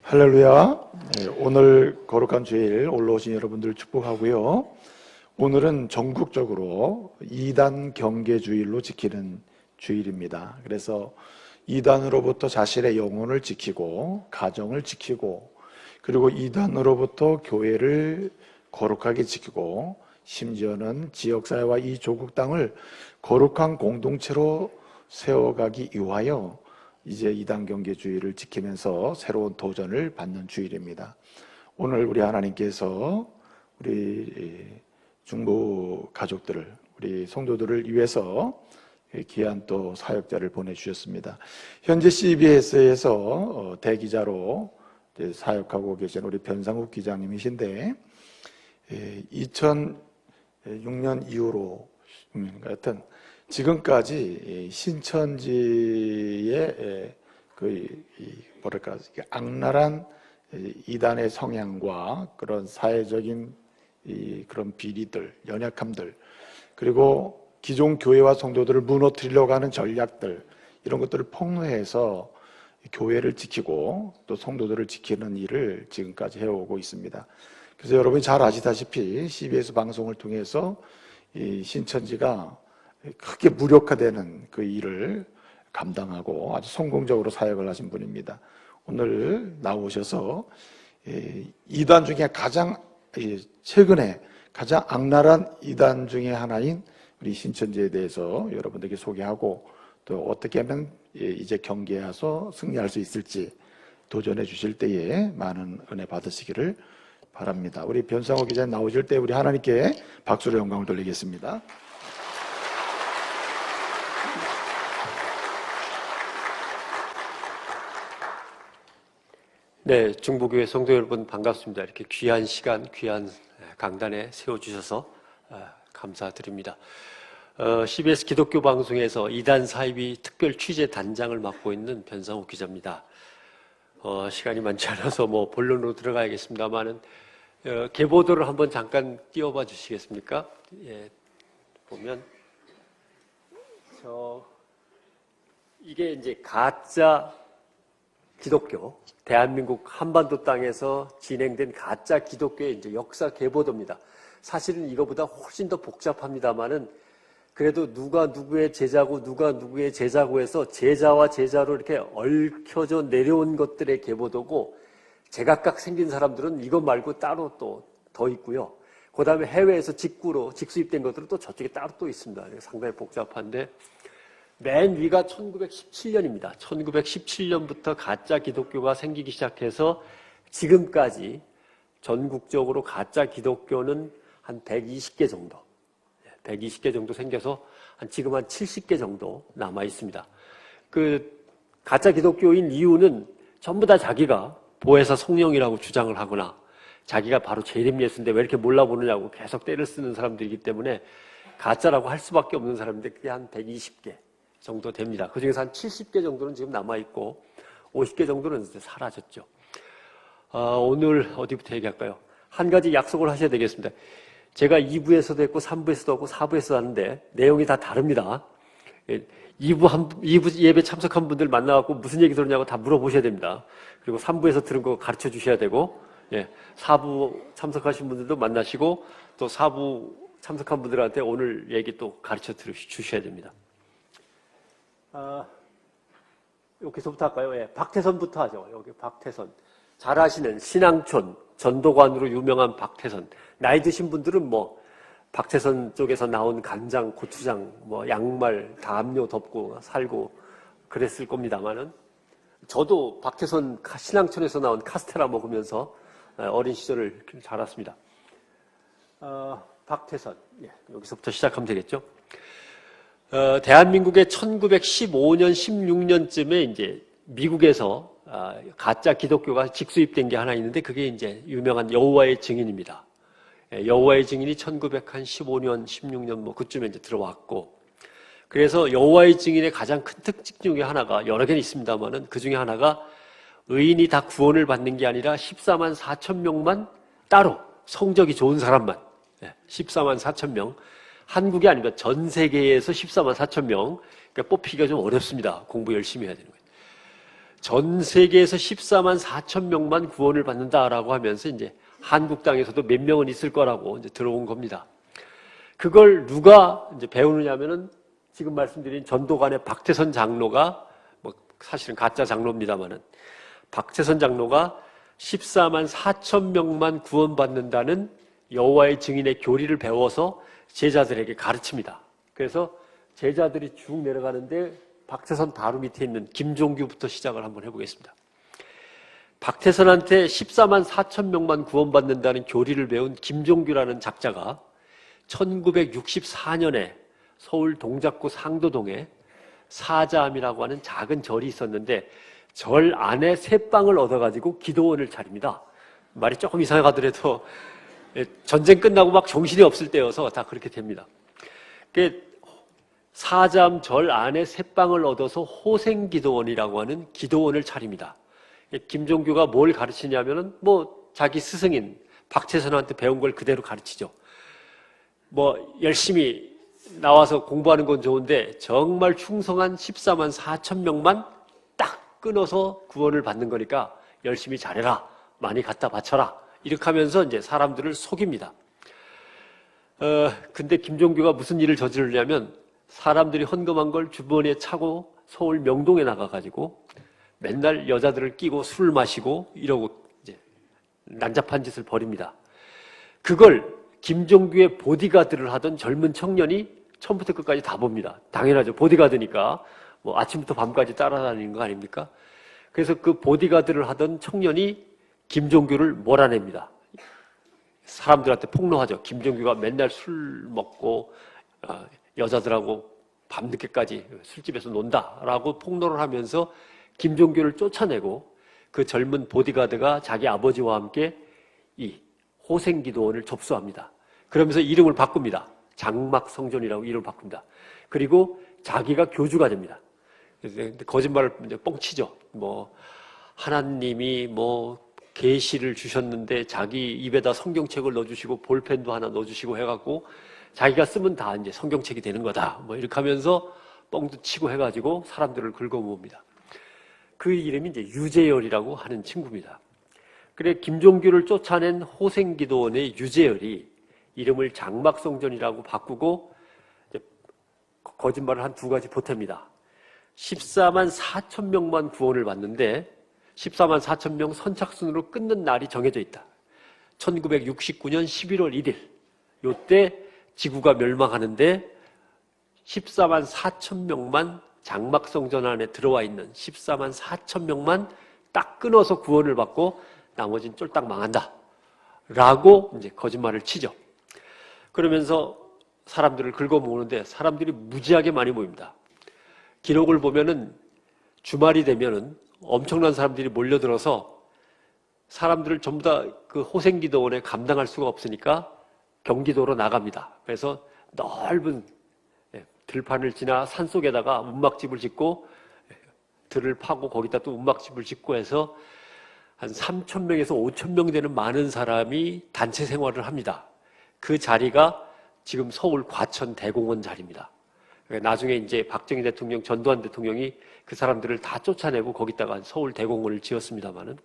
할렐루야. 오늘 거룩한 주일 올라오신 여러분들 축복하고요. 오늘은 전국적으로 이단 경계주일로 지키는 주일입니다. 그래서 이단으로부터 자신의 영혼을 지키고 가정을 지키고 그리고 이단으로부터 교회를 거룩하게 지키고 심지어는 지역사회와 이 조국 땅을 거룩한 공동체로 세워가기 위하여 이제 이단 경계주의를 지키면서 새로운 도전을 받는 주일입니다. 오늘 우리 하나님께서 우리 중보 가족들을, 우리 성도들을 위해서 귀한 또 사역자를 보내주셨습니다. 현재 CBS에서 대기자로 사역하고 계신 우리 변상욱 기자님이신데 2006년 이후로 하여튼 지금까지 신천지의 뭐랄까 악랄한 이단의 성향과 그런 사회적인 그런 비리들, 연약함들, 그리고 기존 교회와 성도들을 무너뜨리려고 하는 전략들, 이런 것들을 폭로해서 교회를 지키고 또 성도들을 지키는 일을 지금까지 해오고 있습니다. 그래서 여러분이 잘 아시다시피 CBS 방송을 통해서 이 신천지가 크게 무력화되는 그 일을 감당하고 아주 성공적으로 사역을 하신 분입니다. 오늘 나오셔서 이단 중에 최근에 가장 악랄한 이단 중에 하나인 우리 신천지에 대해서 여러분들에게 소개하고 또 어떻게 하면 이제 경계해서 승리할 수 있을지 도전해 주실 때에 많은 은혜 받으시기를 바랍니다. 우리 변상호 기자님 나오실 때 우리 하나님께 박수로 영광을 돌리겠습니다. 네, 중보교회 성도 여러분 반갑습니다. 이렇게 귀한 시간, 귀한 강단에 세워주셔서 감사드립니다. CBS 기독교 방송에서 이단 사이비 특별 취재 단장을 맡고 있는 변상욱 기자입니다. 시간이 많지 않아서 본론으로 들어가야겠습니다만은 계보도를 한번 잠깐 띄워봐 주시겠습니까? 예, 보면 이게 이제 가짜 기독교, 대한민국 한반도 땅에서 진행된 가짜 기독교의 이제 역사 계보도입니다. 사실은 이거보다 훨씬 더 복잡합니다만은 그래도 누가 누구의 제자고 누가 누구의 제자고 해서 제자와 제자로 이렇게 얽혀져 내려온 것들의 계보도고 제각각 생긴 사람들은 이것 말고 따로 또 더 있고요. 그 다음에 해외에서 직수입된 것들은 또 저쪽에 따로 또 있습니다. 상당히 복잡한데 맨 위가 1917년입니다. 1917년부터 가짜 기독교가 생기기 시작해서 지금까지 전국적으로 가짜 기독교는 한 120개 정도, 120개 정도 생겨서 지금 한 70개 정도 남아 있습니다. 그 가짜 기독교인 이유는 전부 다 자기가 보혜사 성령이라고 주장을 하거나 자기가 바로 재림 예수인데 왜 이렇게 몰라보느냐고 계속 때를 쓰는 사람들이기 때문에 가짜라고 할 수밖에 없는 사람인데 그게 한 120개 정도 됩니다. 그 중에서 한 70개 정도는 지금 남아있고 50개 정도는 이제 사라졌죠. 오늘 어디부터 얘기할까요? 한 가지 약속을 하셔야 되겠습니다. 제가 2부에서도 했고 3부에서도 하고 4부에서도 하는데 내용이 다 다릅니다. 2부 예배 참석한 분들 만나갖고 무슨 얘기 들었냐고 다 물어보셔야 됩니다. 그리고 3부에서 들은 거 가르쳐 주셔야 되고 4부 참석하신 분들도 만나시고 또 4부 참석한 분들한테 오늘 얘기 또 가르쳐 주셔야 됩니다. 여기서부터 할까요? 박태선부터 하죠. 여기 박태선. 잘 아시는 신앙촌, 전도관으로 유명한 박태선. 나이 드신 분들은 박태선 쪽에서 나온 간장, 고추장, 양말, 담요 덮고 살고 그랬을 겁니다만은 저도 박태선 신앙촌에서 나온 카스테라 먹으면서 어린 시절을 자랐습니다. 박태선. 여기서부터 시작하면 되겠죠? 대한민국의 1915년, 16년쯤에 이제 미국에서 가짜 기독교가 직수입된 게 하나 있는데 그게 이제 유명한 여호와의 증인입니다. 여호와의 증인이 1915년, 16년 그쯤에 이제 들어왔고 그래서 여호와의 증인의 가장 큰 특징 중에 하나가 여러 개는 있습니다만은 그 중에 하나가 의인이 다 구원을 받는 게 아니라 14만 4천 명만 따로 성적이 좋은 사람만 14만 4천 명 한국이 아니라 전 세계에서 14만 4천 명 그러니까 뽑히기가 좀 어렵습니다. 공부 열심히 해야 되는 거예요. 전 세계에서 14만 4천 명만 구원을 받는다라고 하면서 이제 한국 땅에서도 몇 명은 있을 거라고 이제 들어온 겁니다. 그걸 누가 이제 배우느냐면은 지금 말씀드린 전도관의 박태선 장로가 뭐 사실은 가짜 장로입니다만은 박태선 장로가 14만 4천 명만 구원받는다는 여호와의 증인의 교리를 배워서 제자들에게 가르칩니다. 그래서 제자들이 쭉 내려가는데 박태선 바로 밑에 있는 김종규부터 시작을 한번 해보겠습니다. 박태선한테 14만 4천 명만 구원받는다는 교리를 배운 김종규라는 작자가 1964년에 서울 동작구 상도동에 사자암이라고 하는 작은 절이 있었는데 절 안에 새 방을 얻어가지고 기도원을 차립니다. 말이 조금 이상하더라도 전쟁 끝나고 막 정신이 없을 때여서 다 그렇게 됩니다. 사자암 절 안에 새 방을 얻어서 호생기도원이라고 하는 기도원을 차립니다. 김종규가 뭘 가르치냐면은 뭐 자기 스승인 박태선한테 배운 걸 그대로 가르치죠. 뭐 열심히 나와서 공부하는 건 좋은데 정말 충성한 14만 4천 명만 딱 끊어서 구원을 받는 거니까 열심히 잘해라. 많이 갖다 바쳐라. 이렇게 하면서 이제 사람들을 속입니다. 근데 김종규가 무슨 일을 저지르냐면 사람들이 헌금한 걸 주머니에 차고 서울 명동에 나가가지고 맨날 여자들을 끼고 술 마시고 이러고 이제 난잡한 짓을 벌입니다. 그걸 김종규의 보디가드를 하던 젊은 청년이 처음부터 끝까지 다 봅니다. 당연하죠. 보디가드니까 뭐 아침부터 밤까지 따라다니는 거 아닙니까? 그래서 그 보디가드를 하던 청년이 김종규를 몰아냅니다. 사람들한테 폭로하죠. 김종규가 맨날 술 먹고 여자들하고 밤늦게까지 술집에서 논다라고 폭로를 하면서 김종규를 쫓아내고 그 젊은 보디가드가 자기 아버지와 함께 이 호생기도원을 접수합니다. 그러면서 이름을 바꿉니다. 장막성전이라고 이름을 바꿉니다. 그리고 자기가 교주가 됩니다. 거짓말을 이제 뻥치죠. 뭐 하나님이 뭐 계시를 주셨는데 자기 입에다 성경책을 넣어주시고 볼펜도 하나 넣어주시고 해갖고 자기가 쓰면 다 이제 성경책이 되는 거다. 뭐 이렇게 하면서 뻥도 치고 해가지고 사람들을 긁어모읍니다. 그 이름이 이제 유재열이라고 하는 친구입니다. 그래 김종규를 쫓아낸 호생기도원의 유재열이 이름을 장막성전이라고 바꾸고 이제 거짓말을 한 두 가지 보탭니다. 14만 4천 명만 구원을 받는데 14만 4천 명 선착순으로 끊는 날이 정해져 있다. 1969년 11월 1일 요때 지구가 멸망하는데 14만 4천 명만 장막성전 안에 들어와 있는 14만 4천 명만 딱 끊어서 구원을 받고 나머지는 쫄딱 망한다 라고 이제 거짓말을 치죠. 그러면서 사람들을 긁어모으는데 사람들이 무지하게 많이 모입니다. 기록을 보면은 주말이 되면은 엄청난 사람들이 몰려들어서 사람들을 전부 다 그 호생기도원에 감당할 수가 없으니까 경기도로 나갑니다. 그래서 넓은 들판을 지나 산속에다가 운막집을 짓고 들을 파고 거기다 또 운막집을 짓고 해서 한 3천 명에서 5천 명 되는 많은 사람이 단체 생활을 합니다. 그 자리가 지금 서울 과천 대공원 자리입니다. 나중에 이제 박정희 대통령, 전두환 대통령이 그 사람들을 다 쫓아내고 거기다가 서울 대공원을 지었습니다만은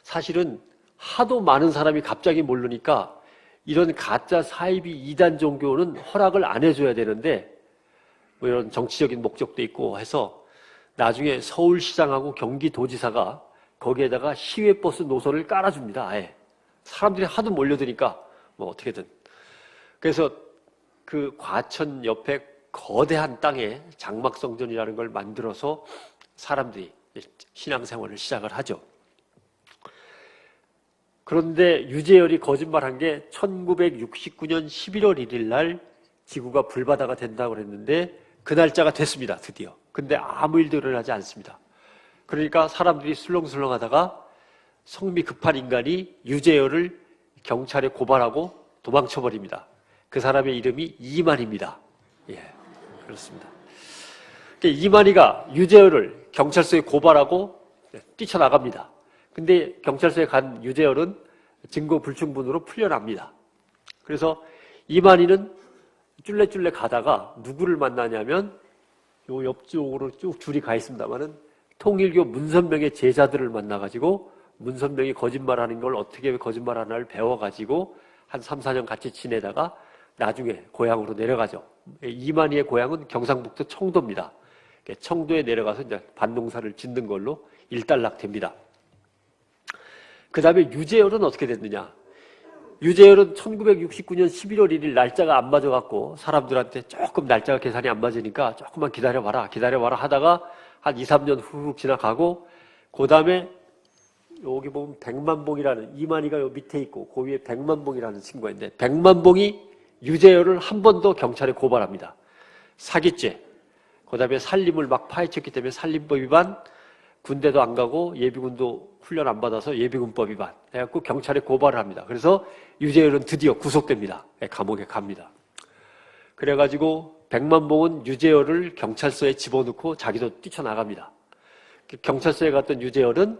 사실은 하도 많은 사람이 갑자기 모르니까 이런 가짜 사이비 이단 종교는 허락을 안 해줘야 되는데 뭐 이런 정치적인 목적도 있고 해서 나중에 서울시장하고 경기도지사가 거기에다가 시외버스 노선을 깔아줍니다. 아예. 사람들이 하도 몰려드니까 뭐 어떻게든. 그래서 그 과천 옆에 거대한 땅에 장막성전이라는 걸 만들어서 사람들이 신앙생활을 시작을 하죠. 그런데 유재열이 거짓말한 게 1969년 11월 1일 날 지구가 불바다가 된다고 그랬는데 그 날짜가 됐습니다. 드디어. 근데 아무 일도 일어나지 않습니다. 그러니까 사람들이 술렁술렁 하다가 성미 급한 인간이 유재열을 경찰에 고발하고 도망쳐버립니다. 그 사람의 이름이 이만희입니다. 예, 그렇습니다. 이만희가 유재열을 경찰서에 고발하고 뛰쳐나갑니다. 근데 경찰서에 간 유재열은 증거 불충분으로 풀려납니다. 그래서 이만희는 쫄래쫄래 가다가 누구를 만나냐면 요 옆쪽으로 쭉 줄이 가 있습니다만은 통일교 문선명의 제자들을 만나가지고 문선명이 거짓말하는 걸 어떻게 거짓말하나를 배워가지고 한 3, 4년 같이 지내다가 나중에 고향으로 내려가죠. 이만희의 고향은 경상북도 청도입니다. 청도에 내려가서 이제 반농사를 짓는 걸로 일단락됩니다. 그 다음에 유재열은 어떻게 됐느냐? 유재열은 1969년 11월 1일 날짜가 안 맞아갖고 사람들한테 조금 날짜가 계산이 안 맞으니까 조금만 기다려봐라 하다가 한 2, 3년 훅 지나가고 그 다음에 여기 보면 백만봉이라는 이만희가 요 밑에 있고 그 위에 백만봉이라는 친구가 있는데 백만봉이 유재열을 한 번 더 경찰에 고발합니다. 사기죄, 그 다음에 살림을 막 파헤쳤기 때문에 살림법 위반, 군대도 안 가고 예비군도 훈련 안 받아서 예비군법 위반 해갖고 경찰에 고발을 합니다. 그래서 유재열은 드디어 구속됩니다. 감옥에 갑니다. 그래가지고 백만봉은 유재열을 경찰서에 집어넣고 자기도 뛰쳐나갑니다. 경찰서에 갔던 유재열은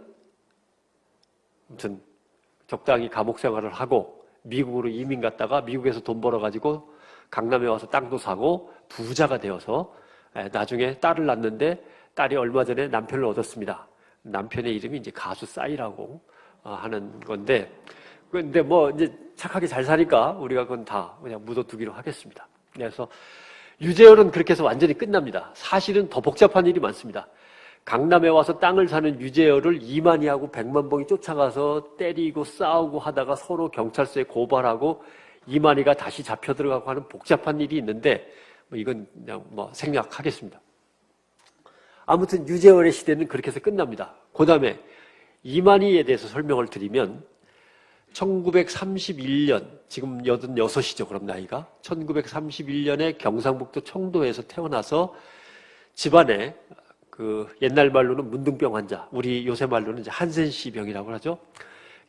아무튼 적당히 감옥 생활을 하고 미국으로 이민 갔다가 미국에서 돈 벌어가지고 강남에 와서 땅도 사고 부자가 되어서 나중에 딸을 낳는데 딸이 얼마 전에 남편을 얻었습니다. 남편의 이름이 이제 가수 싸이라고 하는 건데, 근데 뭐 이제 착하게 잘 사니까 우리가 그건 다 그냥 묻어두기로 하겠습니다. 그래서 유재열은 그렇게 해서 완전히 끝납니다. 사실은 더 복잡한 일이 많습니다. 강남에 와서 땅을 사는 유재열을 이만희하고 백만봉이 쫓아가서 때리고 싸우고 하다가 서로 경찰서에 고발하고 이만희가 다시 잡혀 들어가고 하는 복잡한 일이 있는데 뭐 이건 그냥 뭐 생략하겠습니다. 아무튼 유재열의 시대는 그렇게 해서 끝납니다. 그 다음에 이만희에 대해서 설명을 드리면 1931년, 지금 86이죠, 그럼 나이가. 1931년에 경상북도 청도에서 태어나서 집안에 그 옛날 말로는 문둥병 환자, 우리 요새 말로는 이제 한센씨 병이라고 하죠.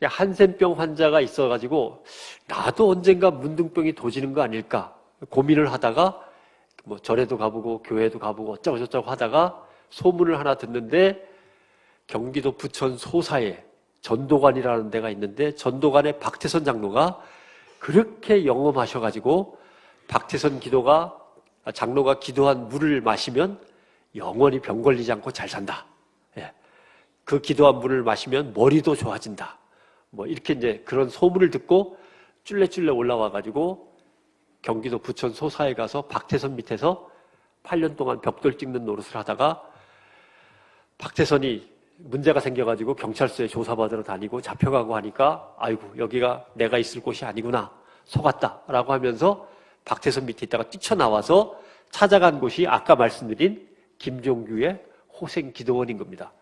한센병 환자가 있어가지고 나도 언젠가 문둥병이 도지는 거 아닐까 고민을 하다가 뭐 절에도 가보고 교회도 가보고 어쩌고 저쩌고 하다가 소문을 하나 듣는데 경기도 부천 소사에 전도관이라는 데가 있는데 전도관의 박태선 장로가 그렇게 영험하셔가지고 박태선 장로가 기도한 물을 마시면 영원히 병 걸리지 않고 잘 산다. 예. 그 기도한 물을 마시면 머리도 좋아진다. 뭐 이렇게 이제 그런 소문을 듣고 쫄래쫄래 올라와가지고 경기도 부천 소사에 가서 박태선 밑에서 8년 동안 벽돌 찍는 노릇을 하다가 박태선이 문제가 생겨가지고 경찰서에 조사받으러 다니고 잡혀가고 하니까 아이고 여기가 내가 있을 곳이 아니구나 속았다라고 하면서 박태선 밑에 있다가 뛰쳐나와서 찾아간 곳이 아까 말씀드린 김종규의 호생기도원인 겁니다.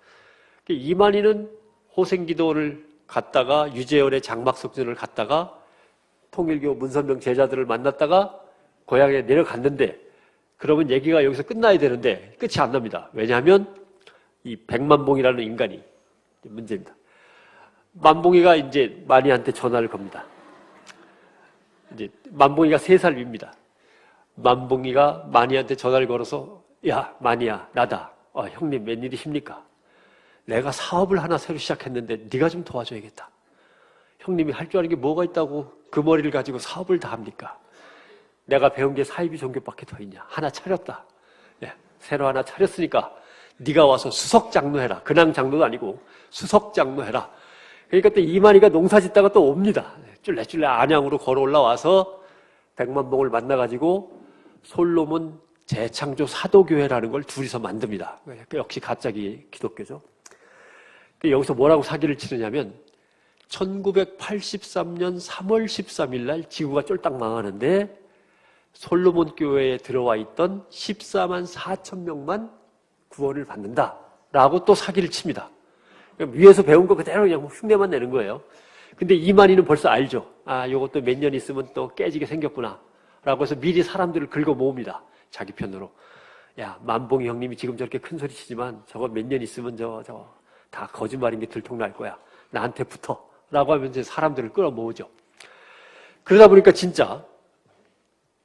이만희는 호생기도원을 갔다가 유재열의 장막석전을 갔다가 통일교 문선명 제자들을 만났다가 고향에 내려갔는데 그러면 얘기가 여기서 끝나야 되는데 끝이 안 납니다. 왜냐하면 이 백만봉이라는 인간이 문제입니다. 만봉이가 이제 만희한테 전화를 겁니다. 이제 만봉이가 3살 위입니다. 만봉이가 만희한테 전화를 걸어서 야 만희야 나다. 형님 웬일이십니까? 내가 사업을 하나 새로 시작했는데 네가 좀 도와줘야겠다. 형님이 할 줄 아는 게 뭐가 있다고 그 머리를 가지고 사업을 다 합니까? 내가 배운 게 사이비 종교밖에 더 있냐. 하나 차렸다. 예, 새로 하나 차렸으니까 네가 와서 수석장로 해라. 근황 장로도 아니고 수석장로 해라. 그러니까 또 이만희가 농사 짓다가 또 옵니다. 쫄래쫄래 안양으로 걸어 올라와서 백만봉을 만나가지고 솔로몬 재창조 사도교회라는 걸 둘이서 만듭니다. 역시 가짜 기독교죠. 여기서 뭐라고 사기를 치느냐면 1983년 3월 13일 날 지구가 쫄딱 망하는데 솔로몬 교회에 들어와 있던 14만 4천 명만 구원을 받는다라고 또 사기를 칩니다. 위에서 배운 거 그대로 그냥 흉내만 내는 거예요. 근데 이만희는 벌써 알죠. 아, 요것도 몇 년 있으면 또 깨지게 생겼구나. 라고 해서 미리 사람들을 긁어 모읍니다. 자기 편으로. 야, 만봉이 형님이 지금 저렇게 큰 소리 치지만 저거 몇 년 있으면 저거 다 거짓말인 게 들통날 거야. 나한테 붙어. 라고 하면 이제 사람들을 끌어 모으죠. 그러다 보니까 진짜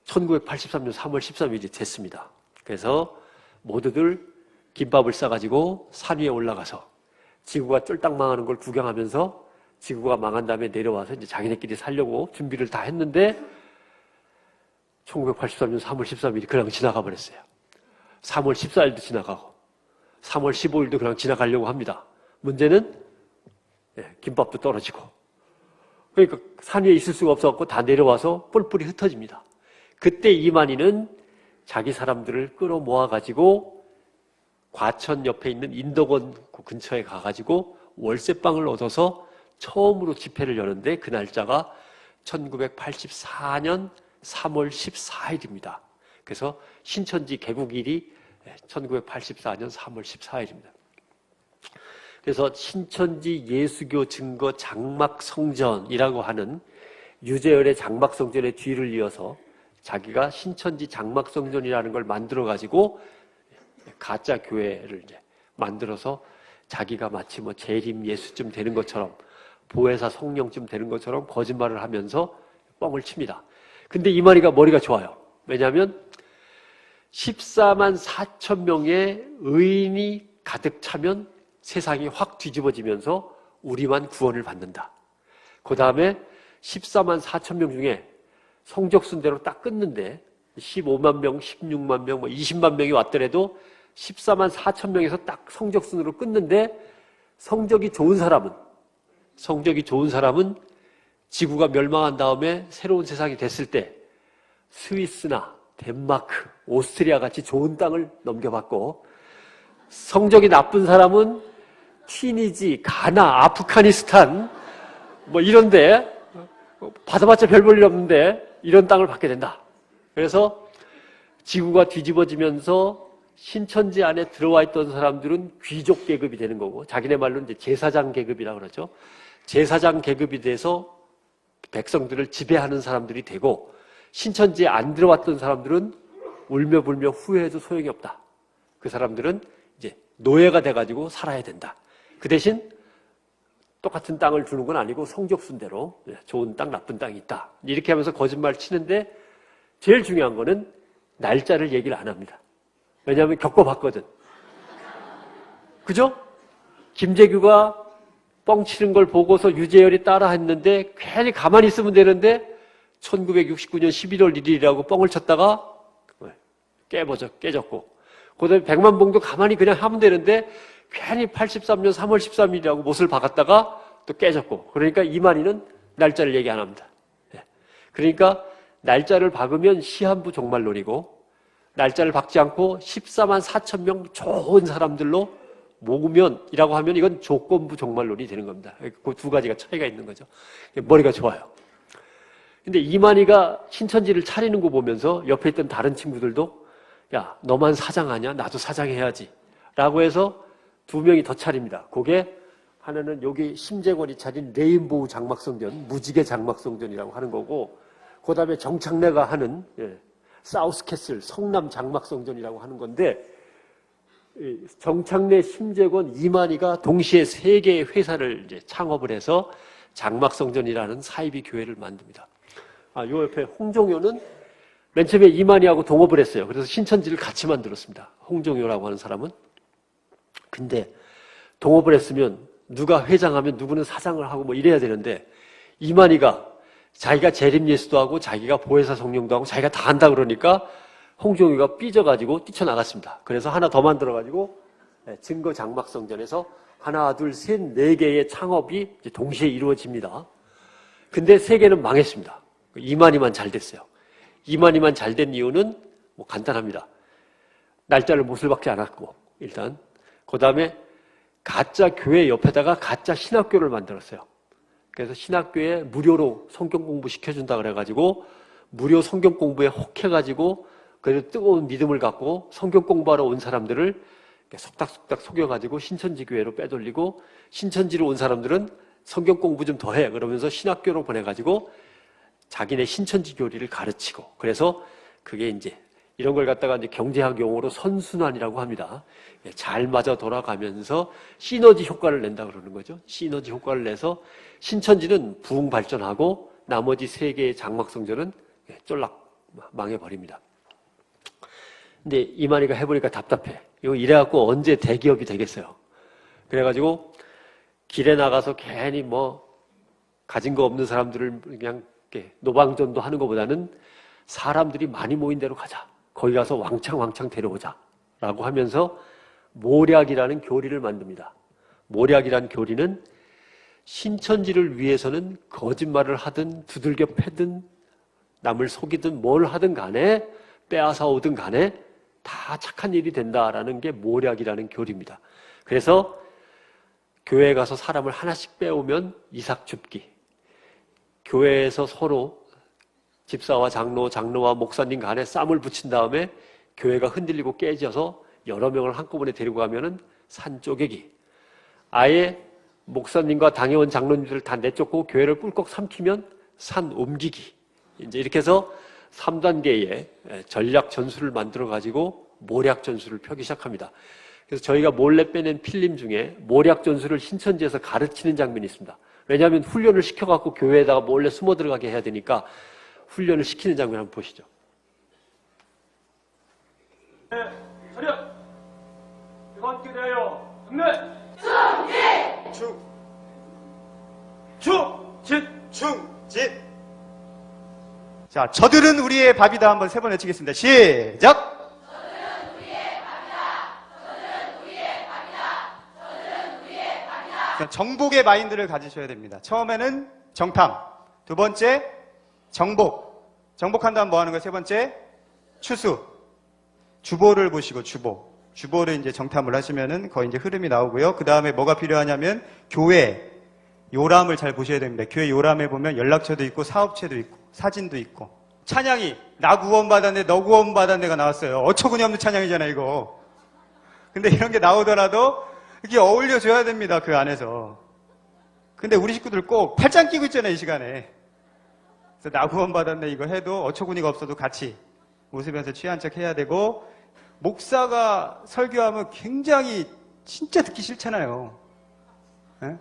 1983년 3월 13일이 됐습니다. 그래서 모두들 김밥을 싸가지고 산 위에 올라가서 지구가 쫄딱 망하는 걸 구경하면서 지구가 망한 다음에 내려와서 이제 자기네끼리 살려고 준비를 다 했는데 1983년 3월 13일이 그냥 지나가 버렸어요. 3월 14일도 지나가고 3월 15일도 그냥 지나가려고 합니다. 문제는 김밥도 떨어지고, 그러니까 산 위에 있을 수가 없어갖고 다 내려와서 뿔뿔이 흩어집니다. 그때 이만희는 자기 사람들을 끌어모아가지고 과천 옆에 있는 인덕원 그 근처에 가가지고 월세방을 얻어서 처음으로 집회를 여는데 그 날짜가 1984년 3월 14일입니다. 그래서 신천지 개국일이 1984년 3월 14일입니다. 그래서 신천지 예수교 증거 장막성전이라고 하는 유재열의 장막성전의 뒤를 이어서 자기가 신천지 장막성전이라는 걸 만들어가지고 가짜 교회를 이제 만들어서 자기가 마치 뭐 재림 예수쯤 되는 것처럼 보혜사 성령쯤 되는 것처럼 거짓말을 하면서 뻥을 칩니다. 근데 이만희가 머리가 좋아요. 왜냐하면 14만 4천 명의 의인이 가득 차면 세상이 확 뒤집어지면서 우리만 구원을 받는다. 그 다음에 14만 4천 명 중에 성적순대로 딱 끊는데 15만 명, 16만 명, 20만 명이 왔더라도 14만 4천 명에서 딱 성적순으로 끊는데 성적이 좋은 사람은 지구가 멸망한 다음에 새로운 세상이 됐을 때 스위스나 덴마크, 오스트리아 같이 좋은 땅을 넘겨받고, 성적이 나쁜 사람은 티니지, 가나, 아프가니스탄 뭐 이런데 받아봤자 별 볼 일 없는데 이런 땅을 받게 된다. 그래서 지구가 뒤집어지면서 신천지 안에 들어와 있던 사람들은 귀족 계급이 되는 거고, 자기네 말로 이제 제사장 계급이라고 그러죠. 제사장 계급이 돼서 백성들을 지배하는 사람들이 되고, 신천지에 안 들어왔던 사람들은 울며 불며 후회해도 소용이 없다. 그 사람들은 이제 노예가 돼가지고 살아야 된다. 그 대신 똑같은 땅을 주는 건 아니고 성적순대로 좋은 땅, 나쁜 땅이 있다. 이렇게 하면서 거짓말 치는데 제일 중요한 거는 날짜를 얘기를 안 합니다. 왜냐하면 겪어봤거든. 그죠? 김재규가 뻥치는 걸 보고서 유재열이 따라 했는데 괜히 가만히 있으면 되는데 1969년 11월 1일이라고 뻥을 쳤다가 깨졌고, 그 다음에 백만봉도 가만히 그냥 하면 되는데 괜히 83년 3월 13일이라고 못을 박았다가 또 깨졌고, 그러니까 이만희는 날짜를 얘기 안 합니다. 그러니까 날짜를 박으면 시한부 종말론이고, 날짜를 박지 않고 14만 4천 명 좋은 사람들로 모으면이라고 하면 이건 조건부 종말론이 되는 겁니다. 그 두 가지가 차이가 있는 거죠. 머리가 좋아요. 근데 이만희가 신천지를 차리는 거 보면서 옆에 있던 다른 친구들도 야, 너만 사장하냐? 나도 사장해야지. 라고 해서 두 명이 더 차립니다. 그게 하나는 여기 심재권이 차린 레인보우 장막성전, 무지개 장막성전이라고 하는 거고, 그 다음에 정창래가 하는 사우스캐슬 성남 장막성전이라고 하는 건데, 정창래, 심재권, 이만희가 동시에 세 개의 회사를 이제 창업을 해서 장막성전이라는 사이비 교회를 만듭니다. 요 옆에 홍종효는 맨 처음에 이만희하고 동업을 했어요. 그래서 신천지를 같이 만들었습니다. 홍종효라고 하는 사람은. 근데 동업을 했으면 누가 회장하면 누구는 사장을 하고 뭐 이래야 되는데, 이만희가 자기가 재림예수도 하고 자기가 보혜사 성령도 하고 자기가 다 한다 그러니까 홍종효가 삐져가지고 뛰쳐나갔습니다. 그래서 하나 더 만들어가지고 증거 장막성전에서 하나, 둘, 셋, 네 개의 창업이 동시에 이루어집니다. 근데 세 개는 망했습니다. 이만희만 잘 됐어요. 이만희만 잘 된 이유는 뭐 간단합니다. 날짜를 못을 박지 않았고, 일단 그 다음에 가짜 교회 옆에다가 가짜 신학교를 만들었어요. 그래서 신학교에 무료로 성경 공부 시켜준다 그래가지고 무료 성경 공부에 혹해가지고 그래도 뜨거운 믿음을 갖고 성경 공부하러 온 사람들을 속닥속닥 속여가지고 신천지 교회로 빼돌리고, 신천지로 온 사람들은 성경 공부 좀 더 해 그러면서 신학교로 보내가지고 자기네 신천지 교리를 가르치고, 그래서 그게 이제 이런 걸 갖다가 이제 경제학 용어로 선순환이라고 합니다. 잘 맞아 돌아가면서 시너지 효과를 낸다 그러는 거죠. 시너지 효과를 내서 신천지는 부흥 발전하고 나머지 세 개의 장막성전은 쫄락 망해버립니다. 근데 이만희가 해보니까 답답해. 이거 이래갖고 언제 대기업이 되겠어요. 그래가지고 길에 나가서 괜히 뭐 가진 거 없는 사람들을 그냥 노방전도 하는 것보다는 사람들이 많이 모인 데로 가자. 거기 가서 왕창 데려오자. 라고 하면서 모략이라는 교리를 만듭니다. 모략이라는 교리는 신천지를 위해서는 거짓말을 하든 두들겨 패든 남을 속이든 뭘 하든 간에 빼앗아 오든 간에 다 착한 일이 된다라는 게 모략이라는 교리입니다. 그래서 교회에 가서 사람을 하나씩 빼오면 이삭줍기, 교회에서 서로 집사와 장로, 장로와 목사님 간에 쌈을 붙인 다음에 교회가 흔들리고 깨져서 여러 명을 한꺼번에 데리고 가면은 산 쪼개기, 아예 목사님과 당회원 장로님들을 다 내쫓고 교회를 꿀꺽 삼키면 산 옮기기, 이제 이렇게 해서 3단계의 전략 전술을 만들어 가지고 모략 전술을 펴기 시작합니다. 그래서 저희가 몰래 빼낸 필름 중에 모략 전술을 신천지에서 가르치는 장면이 있습니다. 왜냐하면 훈련을 시켜갖고 교회에다가 몰래 숨어 들어가게 해야 되니까 훈련을 시키는 장면 한번 보시죠. 네, 차렷! 이것께 대하여 경례! 충직. 자, 저들은 우리의 밥이다 한번 세 번 외치겠습니다. 시작. 자, 정복의 마인드를 가지셔야 됩니다. 처음에는 정탐, 두 번째 정복. 정복한 다음 뭐 하는 거예요? 세 번째 추수. 주보를 보시고 주보를 이제 정탐을 하시면은 거의 이제 흐름이 나오고요. 그 다음에 뭐가 필요하냐면 교회 요람을 잘 보셔야 됩니다. 교회 요람에 보면 연락처도 있고 사업체도 있고 사진도 있고 찬양이 나 구원받았네 너 구원받았네가 나왔어요. 어처구니 없는 찬양이잖아요 이거. 근데 이런 게 나오더라도 이게 어울려줘야 됩니다. 그 안에서. 근데 우리 식구들 꼭 팔짱 끼고 있잖아요 이 시간에. 그래서 나 구원받았네 이거 해도 어처구니가 없어도 같이 웃으면서 취한 척 해야 되고, 목사가 설교하면 굉장히 진짜 듣기 싫잖아요. 예?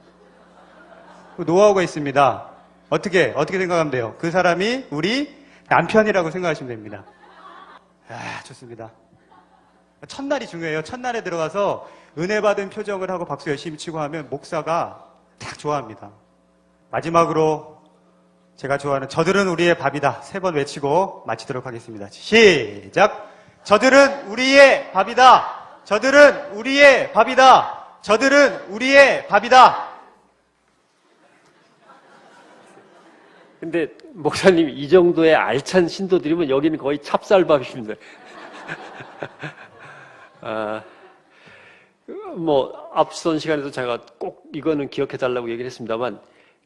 그 노하우가 있습니다. 어떻게 생각하면 돼요? 그 사람이 우리 남편이라고 생각하시면 됩니다. 아, 좋습니다. 첫날이 중요해요. 첫날에 들어가서 은혜 받은 표정을 하고 박수 열심히 치고 하면 목사가 딱 좋아합니다. 마지막으로 제가 좋아하는 저들은 우리의 밥이다 3번 외치고 마치도록 하겠습니다. 시작! 저들은 우리의 밥이다. 저들은 우리의 밥이다. 저들은 우리의 밥이다. 근데 목사님 이 정도의 알찬 신도들이면 여기는 거의 찹쌀밥입니다. 앞선 시간에도 제가 꼭 이거는 기억해달라고 얘기를 했습니다만,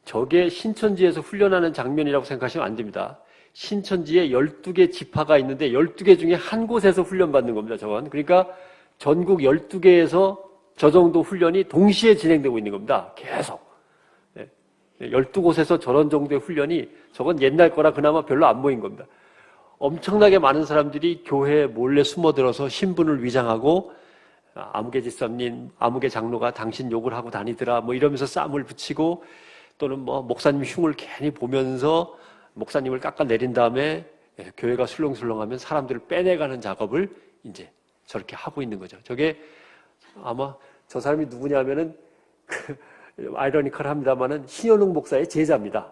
저게 신천지에서 훈련하는 장면이라고 생각하시면 안 됩니다. 신천지에 12개 지파가 있는데 12개 중에 한 곳에서 훈련받는 겁니다, 저건. 그러니까 전국 12개에서 저 정도 훈련이 동시에 진행되고 있는 겁니다. 계속. 12곳에서 저런 정도의 훈련이, 저건 옛날 거라 그나마 별로 안 보인 겁니다. 엄청나게 많은 사람들이 교회에 몰래 숨어들어서 신분을 위장하고, 아무개 집사님, 아무개 장로가 당신 욕을 하고 다니더라 뭐 이러면서 쌈을 붙이고, 또는 목사님 흉을 괜히 보면서 목사님을 깎아내린 다음에 교회가 술렁술렁하면 사람들을 빼내가는 작업을 이제 저렇게 하고 있는 거죠. 저게 아마 저 사람이 누구냐면은 아이러니컬합니다만은 신현웅 목사의 제자입니다.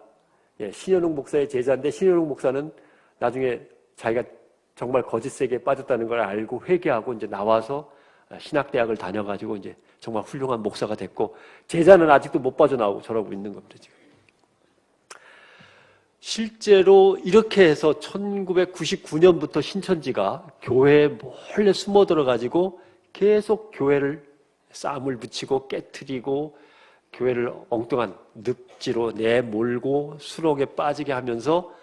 신현웅 목사의 제자인데, 신현웅 목사는 나중에 자기가 정말 거짓 세계에 빠졌다는 걸 알고 회개하고 이제 나와서 신학대학을 다녀가지고 이제 정말 훌륭한 목사가 됐고, 제자는 아직도 못 빠져나오고 저러고 있는 겁니다, 지금. 실제로 이렇게 해서 1999년부터 신천지가 교회에 몰래 숨어 들어가지고 계속 교회를 쌈을 붙이고 깨트리고 교회를 엉뚱한 늪지로 내몰고 수록에 빠지게 하면서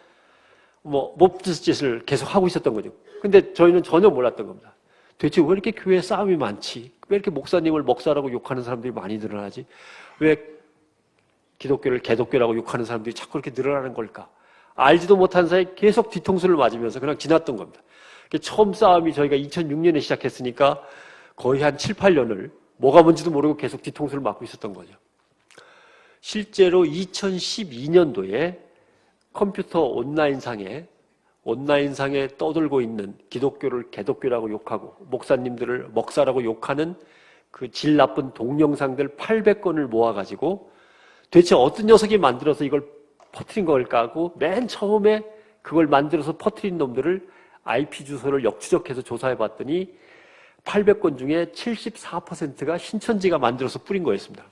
몹든 짓을 계속 하고 있었던 거죠. 근데 저희는 전혀 몰랐던 겁니다. 도대체 왜 이렇게 교회에 싸움이 많지? 왜 이렇게 목사님을 먹사라고 욕하는 사람들이 많이 늘어나지? 왜 기독교를 개독교라고 욕하는 사람들이 자꾸 이렇게 늘어나는 걸까? 알지도 못한 사이에 계속 뒤통수를 맞으면서 그냥 지났던 겁니다. 처음 싸움이 저희가 2006년에 시작했으니까 거의 한 7, 8년을 뭐가 뭔지도 모르고 계속 뒤통수를 맞고 있었던 거죠. 실제로 2012년도에 컴퓨터 온라인상에 떠돌고 있는 기독교를 개독교라고 욕하고 목사님들을 먹사라고 욕하는 그 질 나쁜 동영상들 800건을 모아가지고 도대체 어떤 녀석이 만들어서 이걸 퍼뜨린 걸까 하고 맨 처음에 그걸 만들어서 퍼뜨린 놈들을 IP 주소를 역추적해서 조사해 봤더니 800건 중에 74%가 신천지가 만들어서 뿌린 거였습니다.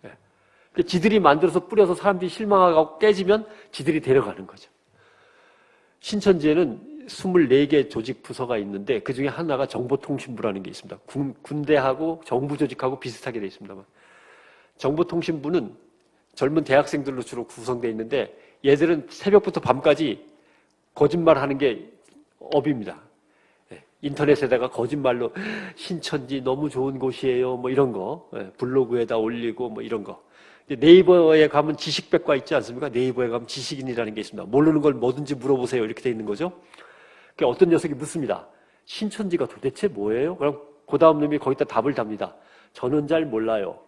예. 지들이 만들어서 뿌려서 사람들이 실망하고 깨지면 지들이 데려가는 거죠. 신천지에는 24개 조직 부서가 있는데 그 중에 하나가 정보통신부라는 게 있습니다. 군대하고 정부 조직하고 비슷하게 되어 있습니다만, 정보통신부는 젊은 대학생들로 주로 구성되어 있는데 얘들은 새벽부터 밤까지 거짓말하는 게 업입니다. 인터넷에다가 거짓말로 신천지 너무 좋은 곳이에요, 뭐 이런 거, 블로그에다 올리고 뭐 이런 거. 네이버에 가면 지식백과 있지 않습니까? 네이버에 가면 지식인이라는 게 있습니다. 모르는 걸 뭐든지 물어보세요, 이렇게 돼 있는 거죠. 어떤 녀석이 묻습니다. 신천지가 도대체 뭐예요? 그럼 그 다음 놈이 거기다 답을 답니다. 저는 잘 몰라요.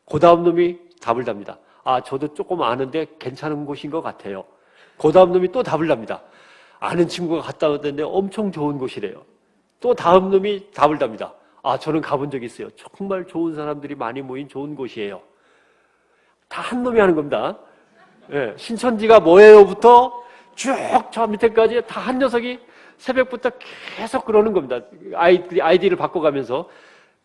그 다음 놈이 답을 답니다. 아, 저도 조금 아는데 괜찮은 곳인 것 같아요. 그 다음 놈이 또 답을 답니다. 아는 친구가 갔다 왔는데 엄청 좋은 곳이래요. 또 다음 놈이 답을 답니다. 아, 저는 가본 적이 있어요. 정말 좋은 사람들이 많이 모인 좋은 곳이에요. 다 한 놈이 하는 겁니다. 예, 신천지가 뭐예요부터 쭉 저 밑에까지 다 한 녀석이 새벽부터 계속 그러는 겁니다. 아이디를 바꿔가면서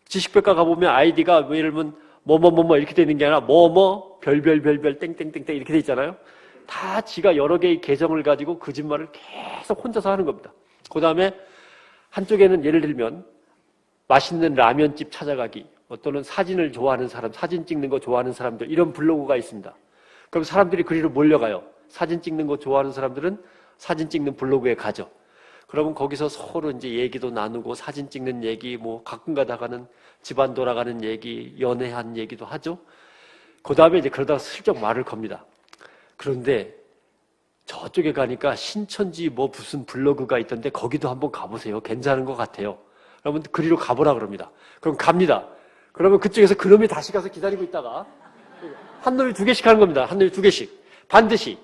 지식백과 가보면 아이디가 뭐 예를 들면 뭐뭐뭐뭐 이렇게 되는 게 아니라 뭐뭐 별별별별 땡땡땡땡 이렇게 돼 있잖아요. 다 지가 여러 개의 계정을 가지고 거짓말을 계속 혼자서 하는 겁니다. 그 다음에 한쪽에는 예를 들면 맛있는 라면집 찾아가기, 어또는 사진을 좋아하는 사람, 사진 찍는 거 좋아하는 사람들, 이런 블로그가 있습니다. 그럼 사람들이 그리로 몰려가요. 사진 찍는 거 좋아하는 사람들은 사진 찍는 블로그에 가죠. 그러면 거기서 서로 이제 얘기도 나누고 사진 찍는 얘기, 뭐 가끔 가다가는 집안 돌아가는 얘기, 연애한 얘기도 하죠. 그 다음에 이제 그러다가 슬쩍 말을 겁니다. 그런데 저쪽에 가니까 신천지 뭐 무슨 블로그가 있던데 거기도 한번 가보세요. 괜찮은 것 같아요. 그러면 그리로 가보라 그럽니다. 그럼 갑니다. 그러면 그쪽에서 그놈이 다시 가서 기다리고 있다가 한 놈이 2개씩 하는 겁니다. 한 놈이 2개씩. 반드시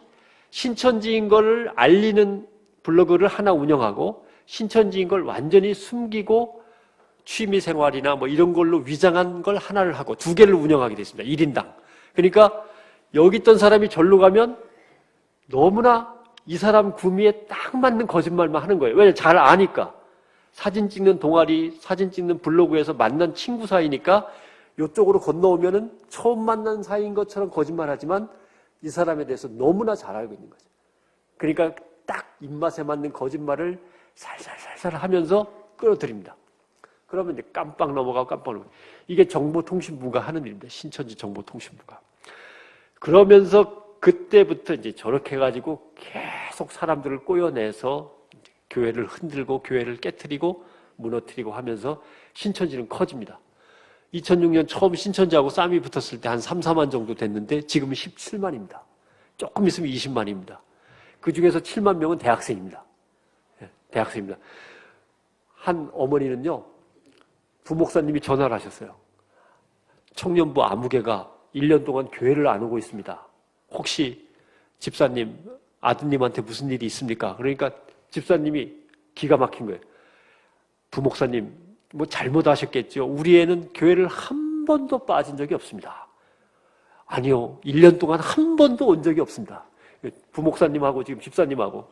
신천지인 걸 알리는 블로그를 하나 운영하고 신천지인 걸 완전히 숨기고 취미생활이나 뭐 이런 걸로 위장한 걸 하나를 하고 2개를 운영하게 됐습니다. 1인당. 그러니까 여기 있던 사람이 절로 가면 너무나 이 사람 구미에 딱 맞는 거짓말만 하는 거예요. 왜냐면 잘 아니까. 사진 찍는 동아리, 사진 찍는 블로그에서 만난 친구 사이니까 이쪽으로 건너오면은 처음 만난 사이인 것처럼 거짓말하지만 이 사람에 대해서 너무나 잘 알고 있는 거죠. 그러니까 딱 입맛에 맞는 거짓말을 살살살살 하면서 끌어들입니다. 그러면 이제 깜빡 넘어가고 깜빡 넘어가고. 이게 정보통신부가 하는 일입니다. 신천지 정보통신부가. 그러면서 그때부터 이제 저렇게 해가지고 계속 사람들을 꼬여내서 교회를 흔들고 교회를 깨트리고 무너뜨리고 하면서 신천지는 커집니다. 2006년 처음 신천지하고 싸움이 붙었을 때 한 3, 4만 정도 됐는데 지금은 17만입니다. 조금 있으면 20만입니다. 그 중에서 7만 명은 대학생입니다. 대학생입니다. 한 어머니는요, 부목사님이 전화를 하셨어요. 청년부 아무개가 1년 동안 교회를 안 오고 있습니다. 혹시 집사님, 아드님한테 무슨 일이 있습니까? 그러니까 집사님이 기가 막힌 거예요. 부목사님, 뭐 잘못하셨겠죠. 우리 애는 교회를 한 번도 빠진 적이 없습니다. 아니요, 1년 동안 한 번도 온 적이 없습니다. 부목사님하고 지금 집사님하고.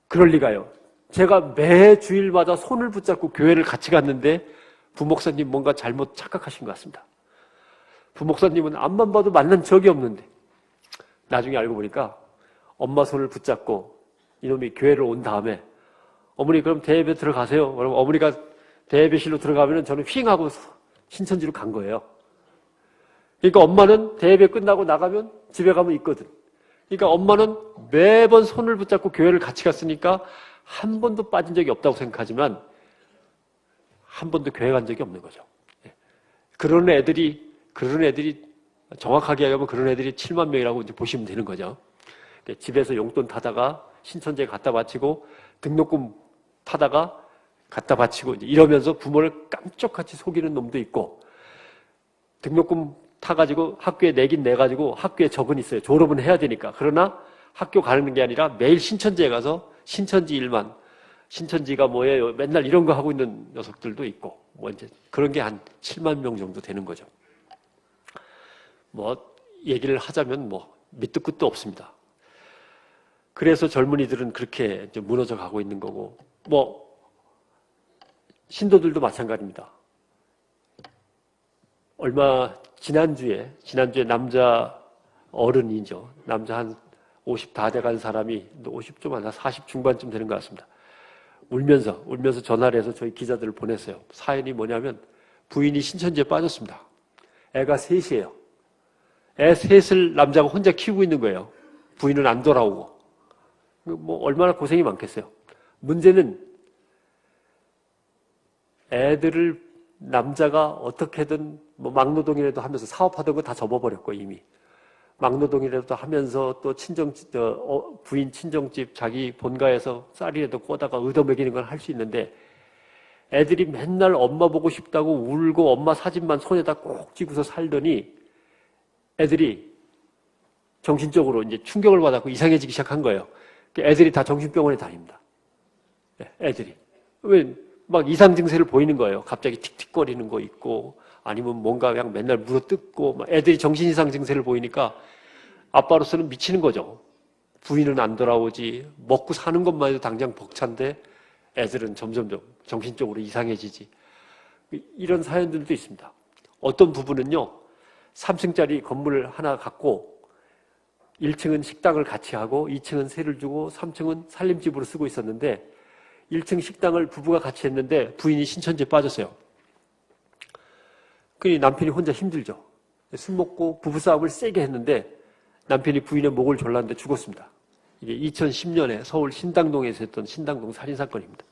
그럴 리가요. 제가 매 주일마다 손을 붙잡고 교회를 같이 갔는데 부목사님 뭔가 잘못 착각하신 것 같습니다. 부목사님은 앞만 봐도 만난 적이 없는데 나중에 알고 보니까 엄마 손을 붙잡고 이놈이 교회를 온 다음에 어머니 그럼 대예배 들어가세요. 그럼 어머니가 대예배실로 들어가면 저는 휙 하고 신천지로 간 거예요. 그러니까 엄마는 대예배 끝나고 나가면 집에 가면 있거든. 그러니까 엄마는 매번 손을 붙잡고 교회를 같이 갔으니까 한 번도 빠진 적이 없다고 생각하지만 한 번도 교회 간 적이 없는 거죠. 그런 애들이 정확하게 하면 그런 애들이 7만 명이라고 이제 보시면 되는 거죠. 집에서 용돈 타다가 신천지에 갖다 바치고 등록금 타다가 갖다 바치고 이러면서 부모를 깜짝같이 속이는 놈도 있고 등록금 타가지고 학교에 내긴 내가지고 학교에 적은 있어요. 졸업은 해야 되니까. 그러나 학교 가는 게 아니라 매일 신천지에 가서 신천지 일만, 신천지가 뭐예요? 맨날 이런 거 하고 있는 녀석들도 있고, 뭐 이제 그런 게 한 7만 명 정도 되는 거죠. 뭐 얘기를 하자면 뭐 밑도 끝도 없습니다. 그래서 젊은이들은 그렇게 이제 무너져 가고 있는 거고, 뭐 신도들도 마찬가지입니다. 지난주에 남자 어른이죠. 남자 한 50 다 돼간 사람이 50 좀 안 나 40 중반쯤 되는 것 같습니다. 울면서 전화를 해서 저희 기자들을 보냈어요. 사연이 뭐냐면 부인이 신천지에 빠졌습니다. 애가 셋이에요. 애 셋을 남자가 혼자 키우고 있는 거예요. 부인은 안 돌아오고. 뭐 얼마나 고생이 많겠어요. 문제는 애들을 남자가 어떻게든 뭐 막노동이라도 하면서 사업하던 거 다 접어버렸고 이미. 막노동이라도 하면서 또 부인 친정집 자기 본가에서 쌀이라도 꼬다가 얻어먹이는 건 할 수 있는데 애들이 맨날 엄마 보고 싶다고 울고 엄마 사진만 손에다 꼭 쥐고서 살더니 애들이 정신적으로 이제 충격을 받았고 이상해지기 시작한 거예요. 애들이 다 정신병원에 다닙니다. 애들이. 왜 막 이상 증세를 보이는 거예요. 갑자기 틱틱거리는 거 있고 아니면 뭔가 그냥 맨날 물어뜯고 애들이 정신 이상 증세를 보이니까 아빠로서는 미치는 거죠. 부인은 안 돌아오지 먹고 사는 것만 해도 당장 벅찬데 애들은 점점점 정신적으로 이상해지지. 이런 사연들도 있습니다. 어떤 부부는요 3층짜리 건물을 하나 갖고 1층은 식당을 같이 하고 2층은 세를 주고 3층은 살림집으로 쓰고 있었는데 1층 식당을 부부가 같이 했는데 부인이 신천지에 빠졌어요. 그러니 남편이 혼자 힘들죠. 술 먹고 부부싸움을 세게 했는데 남편이 부인의 목을 졸랐는데 죽었습니다. 이게 2010년에 서울 신당동에서 했던 신당동 살인사건입니다.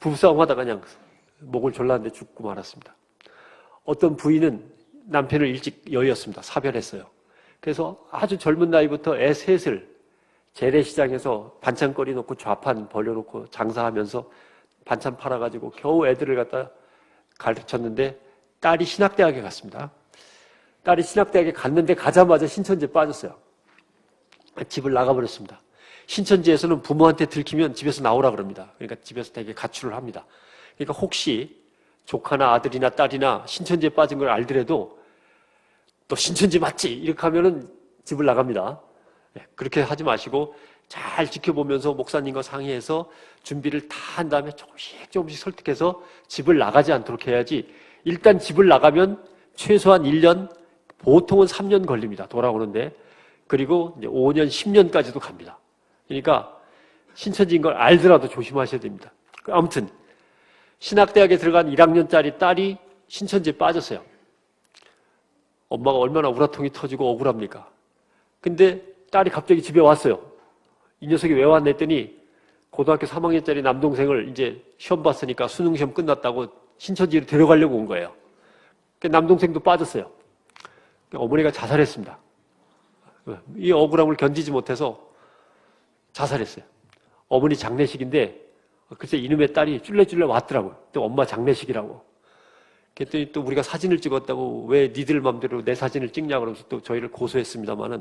부부싸움 하다가 그냥 목을 졸랐는데 죽고 말았습니다. 어떤 부인은 남편을 일찍 여의었습니다. 사별했어요. 그래서 아주 젊은 나이부터 애 셋을 재래시장에서 반찬거리 놓고 좌판 벌려놓고 장사하면서 반찬 팔아가지고 겨우 애들을 갖다 가르쳤는데 딸이 신학대학에 갔습니다. 딸이 신학대학에 갔는데 가자마자 신천지에 빠졌어요. 집을 나가버렸습니다. 신천지에서는 부모한테 들키면 집에서 나오라 그럽니다. 그러니까 집에서 되게 가출을 합니다. 그러니까 혹시 조카나 아들이나 딸이나 신천지에 빠진 걸 알더라도 또 신천지 맞지? 이렇게 하면은 집을 나갑니다. 그렇게 하지 마시고 잘 지켜보면서 목사님과 상의해서 준비를 다 한 다음에 조금씩 설득해서 집을 나가지 않도록 해야지. 일단 집을 나가면 최소한 1년, 보통은 3년 걸립니다. 돌아오는데. 그리고 이제 5년, 10년까지도 갑니다. 그러니까 신천지인 걸 알더라도 조심하셔야 됩니다. 아무튼 신학대학에 들어간 1학년짜리 딸이 신천지에 빠졌어요. 엄마가 얼마나 우라통이 터지고 억울합니까? 근데 딸이 갑자기 집에 왔어요. 이 녀석이 왜 왔나 했더니 고등학교 3학년짜리 남동생을 이제 시험 봤으니까 수능시험 끝났다고 신천지로 데려가려고 온 거예요. 남동생도 빠졌어요. 어머니가 자살했습니다. 이 억울함을 견디지 못해서 자살했어요. 어머니 장례식인데 글쎄 이놈의 딸이 쫄래쫄래 왔더라고요. 또 엄마 장례식이라고. 그랬더니 또 우리가 사진을 찍었다고 왜 니들 맘대로 내 사진을 찍냐 그러면서 또 저희를 고소했습니다마는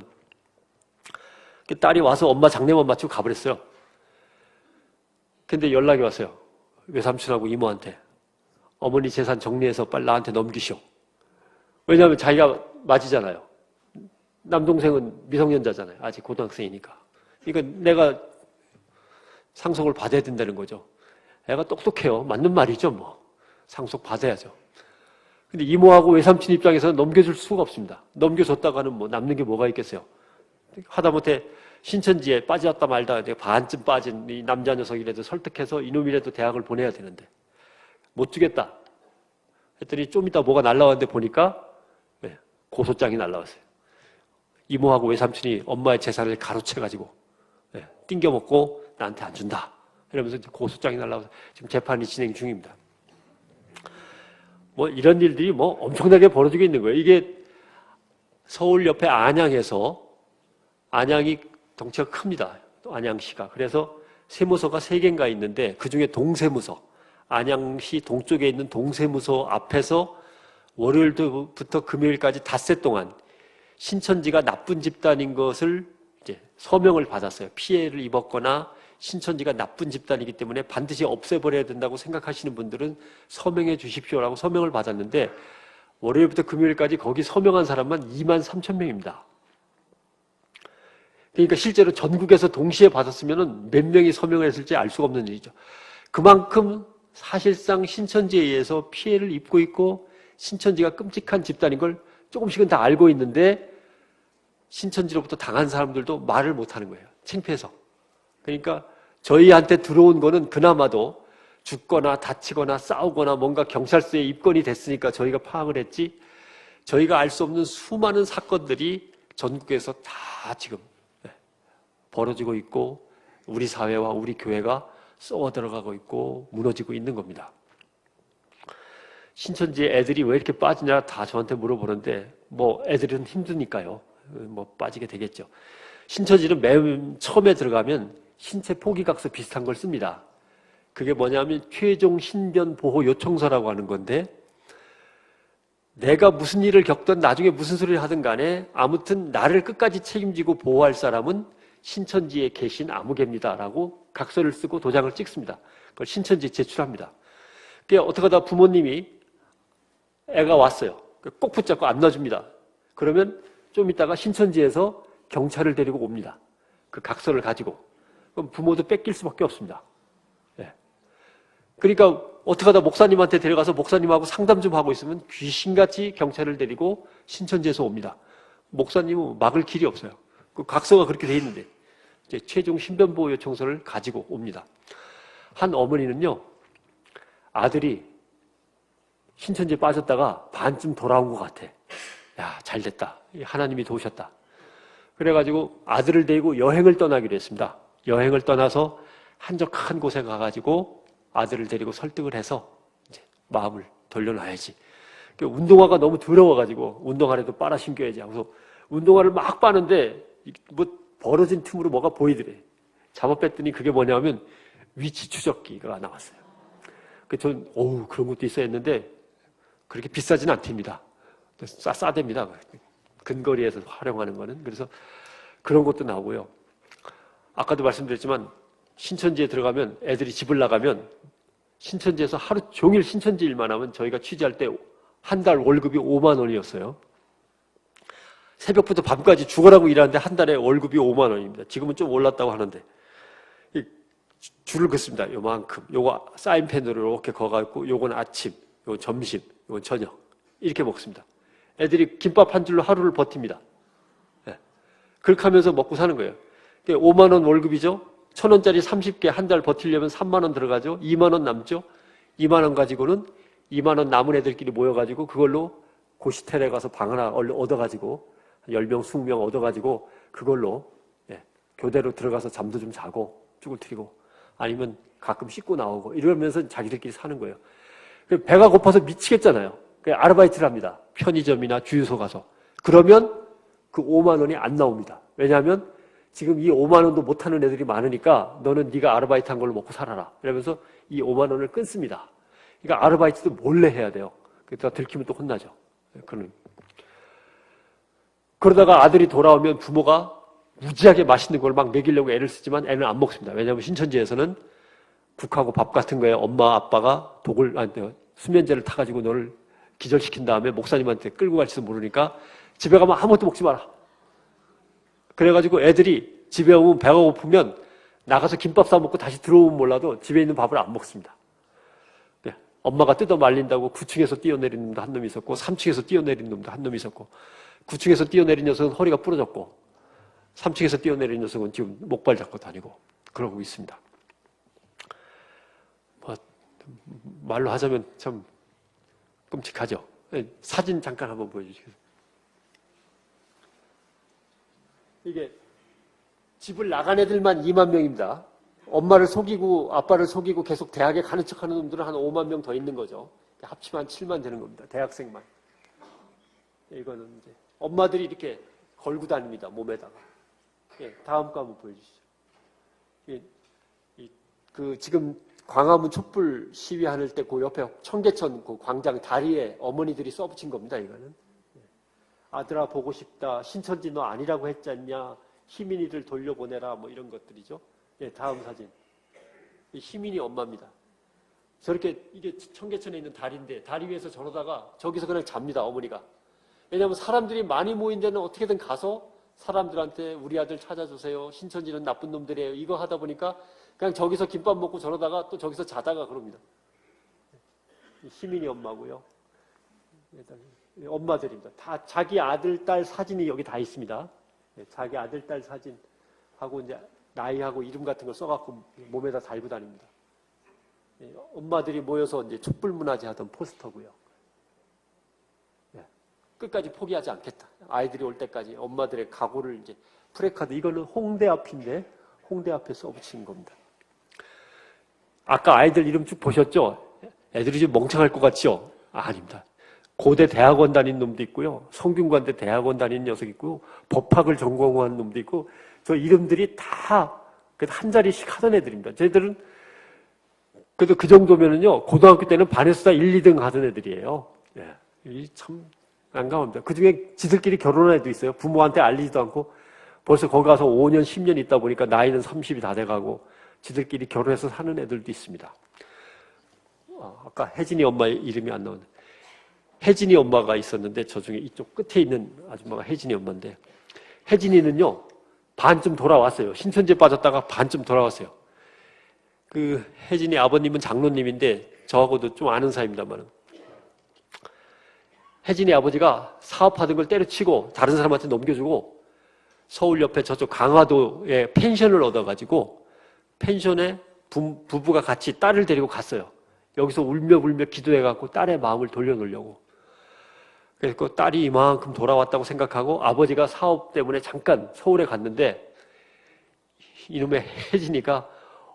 딸이 와서 엄마 장례만 마치고 가버렸어요. 근데 연락이 왔어요. 외삼촌하고 이모한테. 어머니 재산 정리해서 빨리 나한테 넘기시오. 왜냐하면 자기가 맞이잖아요. 남동생은 미성년자잖아요. 아직 고등학생이니까. 그러니까 내가 상속을 받아야 된다는 거죠. 애가 똑똑해요. 맞는 말이죠, 뭐. 상속 받아야죠. 근데 이모하고 외삼촌 입장에서는 넘겨줄 수가 없습니다. 넘겨줬다가는 뭐 남는 게 뭐가 있겠어요. 하다못해 신천지에 빠졌다 말다 반쯤 빠진 이 남자 녀석이라도 설득해서 이놈이라도 대학을 보내야 되는데 못 주겠다 했더니 좀 이따 뭐가 날라왔는데 보니까 고소장이 날라왔어요. 이모하고 외삼촌이 엄마의 재산을 가로채가지고 띵겨먹고 나한테 안 준다 이러면서 고소장이 날라와서 지금 재판이 진행 중입니다. 뭐 이런 일들이 뭐 엄청나게 벌어지고 있는 거예요. 이게 서울 옆에 안양에서 안양이 덩치가 큽니다. 안양시가. 그래서 세무서가 3개인가 있는데 그중에 동세무서, 안양시 동쪽에 있는 동세무서 앞에서 월요일부터 금요일까지 닷새 동안 신천지가 나쁜 집단인 것을 이제 서명을 받았어요. 피해를 입었거나 신천지가 나쁜 집단이기 때문에 반드시 없애버려야 된다고 생각하시는 분들은 서명해 주십시오라고 서명을 받았는데 월요일부터 금요일까지 거기 서명한 사람만 23,000명입니다. 그러니까 실제로 전국에서 동시에 받았으면 몇 명이 서명을 했을지 알 수가 없는 일이죠. 그만큼 사실상 신천지에 의해서 피해를 입고 있고 신천지가 끔찍한 집단인 걸 조금씩은 다 알고 있는데 신천지로부터 당한 사람들도 말을 못하는 거예요. 창피해서. 그러니까 저희한테 들어온 거는 그나마도 죽거나 다치거나 싸우거나 뭔가 경찰서에 입건이 됐으니까 저희가 파악을 했지, 저희가 알 수 없는 수많은 사건들이 전국에서 다 지금 벌어지고 있고 우리 사회와 우리 교회가 쏘아 들어가고 있고 무너지고 있는 겁니다. 신천지에 애들이 왜 이렇게 빠지냐 다 저한테 물어보는데 뭐 애들은 힘드니까요. 뭐 빠지게 되겠죠. 신천지는 맨 처음에 들어가면 신체 포기각서 비슷한 걸 씁니다. 그게 뭐냐면 최종 신변 보호 요청서라고 하는 건데, 내가 무슨 일을 겪든 나중에 무슨 소리를 하든 간에 아무튼 나를 끝까지 책임지고 보호할 사람은 신천지에 계신 아무개입니다라고 각서를 쓰고 도장을 찍습니다. 그걸 신천지에 제출합니다. 그게 어떻게 하다 부모님이 애가 왔어요. 꼭 붙잡고 안 놔줍니다. 그러면 좀 있다가 신천지에서 경찰을 데리고 옵니다. 그 각서를 가지고. 그럼 부모도 뺏길 수밖에 없습니다. 예. 그러니까 어떻게 하다 목사님한테 데려가서 목사님하고 상담 좀 하고 있으면 귀신같이 경찰을 데리고 신천지에서 옵니다. 목사님은 막을 길이 없어요. 그 각서가 그렇게 돼 있는데 이제 최종 신변보호 요청서를 가지고 옵니다. 한 어머니는요, 아들이 신천지에 빠졌다가 반쯤 돌아온 것 같아. 야, 잘 됐다. 하나님이 도우셨다. 그래가지고 아들을 데리고 여행을 떠나기로 했습니다. 여행을 떠나서 한적한 곳에 가가지고 아들을 데리고 설득을 해서 이제 마음을 돌려놔야지. 운동화가 너무 더러워가지고 운동화라도 빨아 신겨야지 하고서 운동화를 막 빠는데 뭐 벌어진 틈으로 뭐가 보이더래. 잡아 뺐더니 그게 뭐냐면 위치 추적기가 나왔어요. 전 그런 것도 있어야 했는데 그렇게 비싸진 않답니다. 싸됩니다. 근거리에서 활용하는 거는. 그래서 그런 것도 나오고요. 아까도 말씀드렸지만 신천지에 들어가면 애들이 집을 나가면 신천지에서 하루 종일 신천지 일만 하면 저희가 취재할 때 한 달 월급이 5만 원이었어요. 새벽부터 밤까지 죽어라고 일하는데 한 달에 월급이 5만 원입니다. 지금은 좀 올랐다고 하는데 줄을 긋습니다. 요만큼. 요거 사인펜으로 이렇게 거가지고 요건 아침, 요건 점심, 요건 저녁 이렇게 먹습니다. 애들이 김밥 한 줄로 하루를 버팁니다. 네. 그렇게 하면서 먹고 사는 거예요. 5만 원 월급이죠. 1,000원짜리 30개 한 달 버티려면 3만 원 들어가죠. 2만 원 남죠. 2만 원 가지고는 2만 원 남은 애들끼리 모여가지고 그걸로 고시텔에 가서 방 하나 얻어가지고 10명, 20명 얻어가지고 그걸로 교대로 들어가서 잠도 좀 자고 쭈글트리고 아니면 가끔 씻고 나오고 이러면서 자기들끼리 사는 거예요. 배가 고파서 미치겠잖아요. 아르바이트를 합니다. 편의점이나 주유소 가서. 그러면 그 5만 원이 안 나옵니다. 왜냐하면 지금 이 5만 원도 못하는 애들이 많으니까 너는 네가 아르바이트 한 걸로 먹고 살아라. 이러면서 이 5만 원을 끊습니다. 그러니까 아르바이트도 몰래 해야 돼요. 그러다가 들키면 또 혼나죠. 그러다가 아들이 돌아오면 부모가 무지하게 맛있는 걸 막 먹이려고 애를 쓰지만 애는 안 먹습니다. 왜냐하면 신천지에서는 국하고 밥 같은 거에 엄마 아빠가 수면제를 타가지고 너를 기절시킨 다음에 목사님한테 끌고 갈지도 모르니까 집에 가면 아무것도 먹지 마라. 그래가지고 애들이 집에 오면 배가 고프면 나가서 김밥 사 먹고 다시 들어오면 몰라도 집에 있는 밥을 안 먹습니다. 네. 엄마가 뜯어 말린다고 9층에서 뛰어내린 놈도 한 놈이 있었고 3층에서 뛰어내린 놈도 한 놈이 있었고 9층에서 뛰어내린 녀석은 허리가 부러졌고 3층에서 뛰어내린 녀석은 지금 목발 잡고 다니고 그러고 있습니다. 말로 하자면 참 끔찍하죠. 사진 잠깐 한번 보여주시겠어요? 이게 집을 나간 애들만 2만 명입니다. 엄마를 속이고 아빠를 속이고 계속 대학에 가는 척하는 놈들은 한 5만 명 더 있는 거죠. 합치면 한 7만 되는 겁니다. 대학생만. 이거는 이제 엄마들이 이렇게 걸고 다닙니다. 몸에다가. 다음 거 한번 보여주시죠. 지금 광화문 촛불 시위하는 때 그 옆에 청계천 그 광장 다리에 어머니들이 써붙인 겁니다. 이거는. 아들아 보고 싶다. 신천지 너 아니라고 했잖냐. 희민이를 돌려보내라. 뭐 이런 것들이죠. 다음 사진. 희민이 엄마입니다. 저렇게 이게 청계천에 있는 다리인데 다리 위에서 저러다가 저기서 그냥 잡니다. 어머니가. 왜냐하면 사람들이 많이 모인 데는 어떻게든 가서 사람들한테 우리 아들 찾아주세요. 신천지는 나쁜 놈들이에요. 이거 하다 보니까 그냥 저기서 김밥 먹고 저러다가 또 저기서 자다가 그럽니다. 희민이 엄마고요. 엄마들입니다. 다 자기 아들, 딸 사진이 여기 다 있습니다. 자기 아들, 딸 사진하고 이제 나이하고 이름 같은 거 써갖고 몸에다 달고 다닙니다. 엄마들이 모여서 이제 촛불문화제 하던 포스터고요. 끝까지 포기하지 않겠다. 아이들이 올 때까지 엄마들의 각오를 이제 프레카드, 이거는 홍대 앞인데 홍대 앞에 써붙인 겁니다. 아까 아이들 이름 쭉 보셨죠? 애들이 좀 멍청할 것 같죠? 아닙니다. 고대 대학원 다닌 놈도 있고요. 성균관대 대학원 다닌 녀석 있고, 법학을 전공한 놈도 있고, 저 이름들이 다 한 자리씩 하던 애들입니다. 쟤들은 그래도 그 정도면은요, 고등학교 때는 반에서 다 1, 2등 하던 애들이에요. 예, 이 참 난감합니다. 그 중에 지들끼리 결혼한 애도 있어요. 부모한테 알리지도 않고, 벌써 거기 가서 5년, 10년 있다 보니까 나이는 30이 다 돼가고, 지들끼리 결혼해서 사는 애들도 있습니다. 아까 혜진이 엄마 이름이 안 나오네. 혜진이 엄마가 있었는데, 저 중에 이쪽 끝에 있는 아줌마가 혜진이 엄마인데, 혜진이는요, 반쯤 돌아왔어요. 신천지에 빠졌다가 반쯤 돌아왔어요. 그 혜진이 아버님은 장로님인데 저하고도 좀 아는 사이입니다만, 혜진이 아버지가 사업하던 걸 때려치고 다른 사람한테 넘겨주고 서울 옆에 저쪽 강화도에 펜션을 얻어가지고 펜션에 부부가 같이 딸을 데리고 갔어요. 여기서 울며 불며 기도해갖고 딸의 마음을 돌려놓으려고. 그래서 그 딸이 이만큼 돌아왔다고 생각하고 아버지가 사업 때문에 잠깐 서울에 갔는데, 이놈의 혜진이가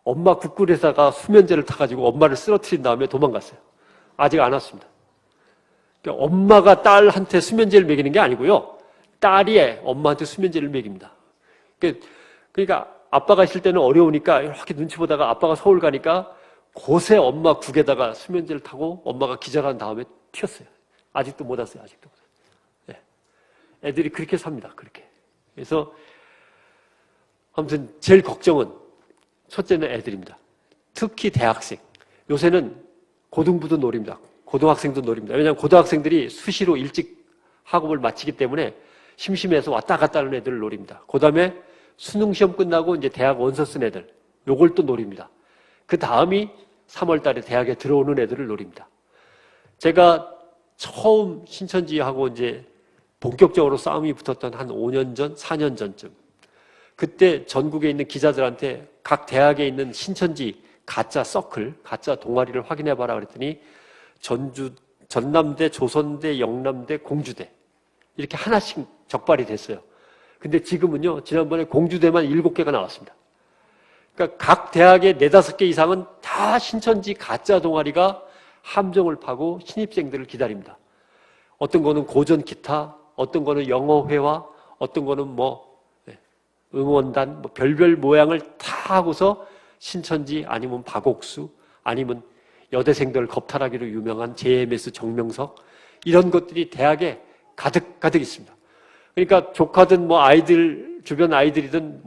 엄마 국굴에다가 수면제를 타가지고 엄마를 쓰러뜨린 다음에 도망갔어요. 아직 안 왔습니다. 그러니까 엄마가 딸한테 수면제를 먹이는 게 아니고요, 딸이 엄마한테 수면제를 먹입니다. 그러니까 아빠가 있을 때는 어려우니까 이렇게 눈치 보다가 아빠가 서울 가니까 곳에 엄마 국에다가 수면제를 타고 엄마가 기절한 다음에 튀었어요. 아직도 못 왔어요. 아직도. 네. 애들이 그렇게 삽니다. 그렇게. 그래서 아무튼 제일 걱정은 첫째는 애들입니다. 특히 대학생. 요새는 고등부도 노립니다. 고등학생도 노립니다. 왜냐하면 고등학생들이 수시로 일찍 학업을 마치기 때문에 심심해서 왔다 갔다 하는 애들을 노립니다. 그 다음에 수능 시험 끝나고 이제 대학 원서 쓴 애들, 요걸 또 노립니다. 그 다음이 3월 달에 대학에 들어오는 애들을 노립니다. 제가 처음 신천지하고 이제 본격적으로 싸움이 붙었던 한 5년 전, 4년 전쯤. 그때 전국에 있는 기자들한테 각 대학에 있는 신천지 가짜 서클, 가짜 동아리를 확인해봐라 그랬더니 전남대, 조선대, 영남대, 공주대 이렇게 하나씩 적발이 됐어요. 근데 지금은요, 지난번에 공주대만 7개가 나왔습니다. 그러니까 각 대학의 4, 5개 이상은 다 신천지 가짜 동아리가 함정을 파고 신입생들을 기다립니다. 어떤 거는 고전 기타, 어떤 거는 영어회화, 어떤 거는 응원단, 별별 모양을 다 하고서 신천지 아니면 박옥수 아니면 여대생들 겁탈하기로 유명한 JMS 정명석, 이런 것들이 대학에 가득 있습니다. 그러니까 조카든 아이들, 주변 아이들이든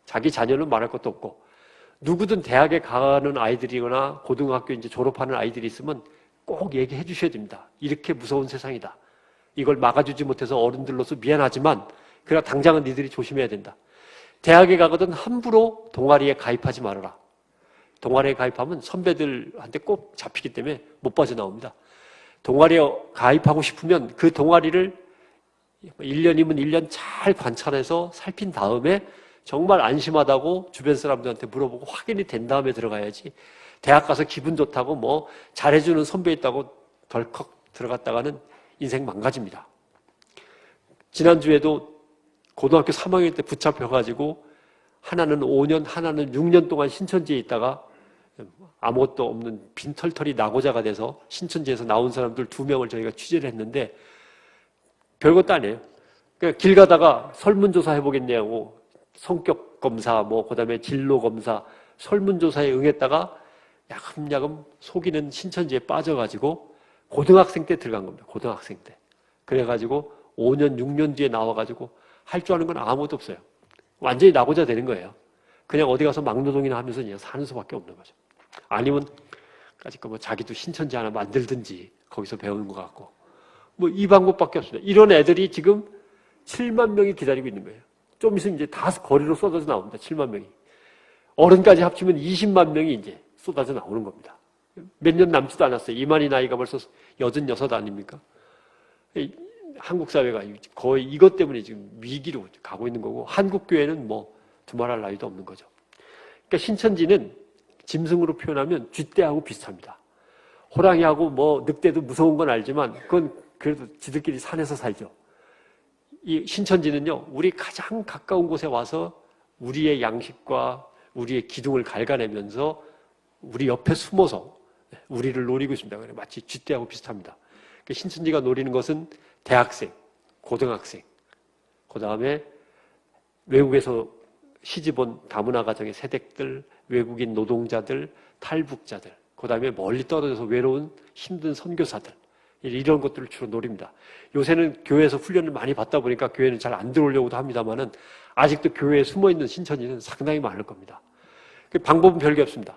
자기 자녀는 말할 것도 없고, 누구든 대학에 가는 아이들이거나 고등학교 이제 졸업하는 아이들이 있으면 꼭 얘기해 주셔야 됩니다. 이렇게 무서운 세상이다. 이걸 막아주지 못해서 어른들로서 미안하지만, 그러나 당장은 니들이 조심해야 된다. 대학에 가거든 함부로 동아리에 가입하지 말아라. 동아리에 가입하면 선배들한테 꼭 잡히기 때문에 못 빠져나옵니다. 동아리에 가입하고 싶으면 그 동아리를 1년이면 1년 잘 관찰해서 살핀 다음에 정말 안심하다고 주변 사람들한테 물어보고 확인이 된 다음에 들어가야지, 대학 가서 기분 좋다고 잘해주는 선배 있다고 덜컥 들어갔다가는 인생 망가집니다. 지난주에도 고등학교 3학년 때 붙잡혀가지고 하나는 5년, 하나는 6년 동안 신천지에 있다가 아무것도 없는 빈털털이 낙오자가 돼서 신천지에서 나온 사람들 2명을 저희가 취재를 했는데 별것도 아니에요. 그러니까 길 가다가 설문조사 해보겠냐고 성격 검사, 그다음에 진로 검사, 설문조사에 응했다가 야금야금 속이는 신천지에 빠져가지고 고등학생 때 들어간 겁니다. 고등학생 때. 그래가지고 5년, 6년 뒤에 나와가지고 할 줄 아는 건 아무것도 없어요. 완전히 낙오자 되는 거예요. 그냥 어디 가서 막노동이나 하면서 그냥 사는 수밖에 없는 거죠. 아니면 자기도 신천지 하나 만들든지 거기서 배우는 것 같고 이 방법밖에 없습니다. 이런 애들이 지금 7만 명이 기다리고 있는 거예요. 좀 있으면 이제 다 거리로 쏟아져 나옵니다. 7만 명이. 어른까지 합치면 20만 명이 이제 쏟아져 나오는 겁니다. 몇 년 남지도 않았어요. 이만희 나이가 벌써 86 아닙니까? 한국 사회가 거의 이것 때문에 지금 위기로 가고 있는 거고, 한국 교회는 뭐 두말할 나위도 없는 거죠. 그러니까 신천지는 짐승으로 표현하면 쥐떼하고 비슷합니다. 호랑이하고 뭐 늑대도 무서운 건 알지만 그건 그래도 지들끼리 산에서 살죠. 이 신천지는요, 우리 가장 가까운 곳에 와서 우리의 양식과 우리의 기둥을 갉아내면서 우리 옆에 숨어서 우리를 노리고 있습니다. 마치 쥐떼하고 비슷합니다. 신천지가 노리는 것은 대학생, 고등학생, 그 다음에 외국에서 시집온 다문화 가정의 세댁들, 외국인 노동자들, 탈북자들, 그 다음에 멀리 떨어져서 외로운 힘든 선교사들, 이런 것들을 주로 노립니다. 요새는 교회에서 훈련을 많이 받다 보니까 교회는 잘 안 들어오려고도 합니다만은 아직도 교회에 숨어있는 신천지는 상당히 많을 겁니다. 그 방법은 별게 없습니다.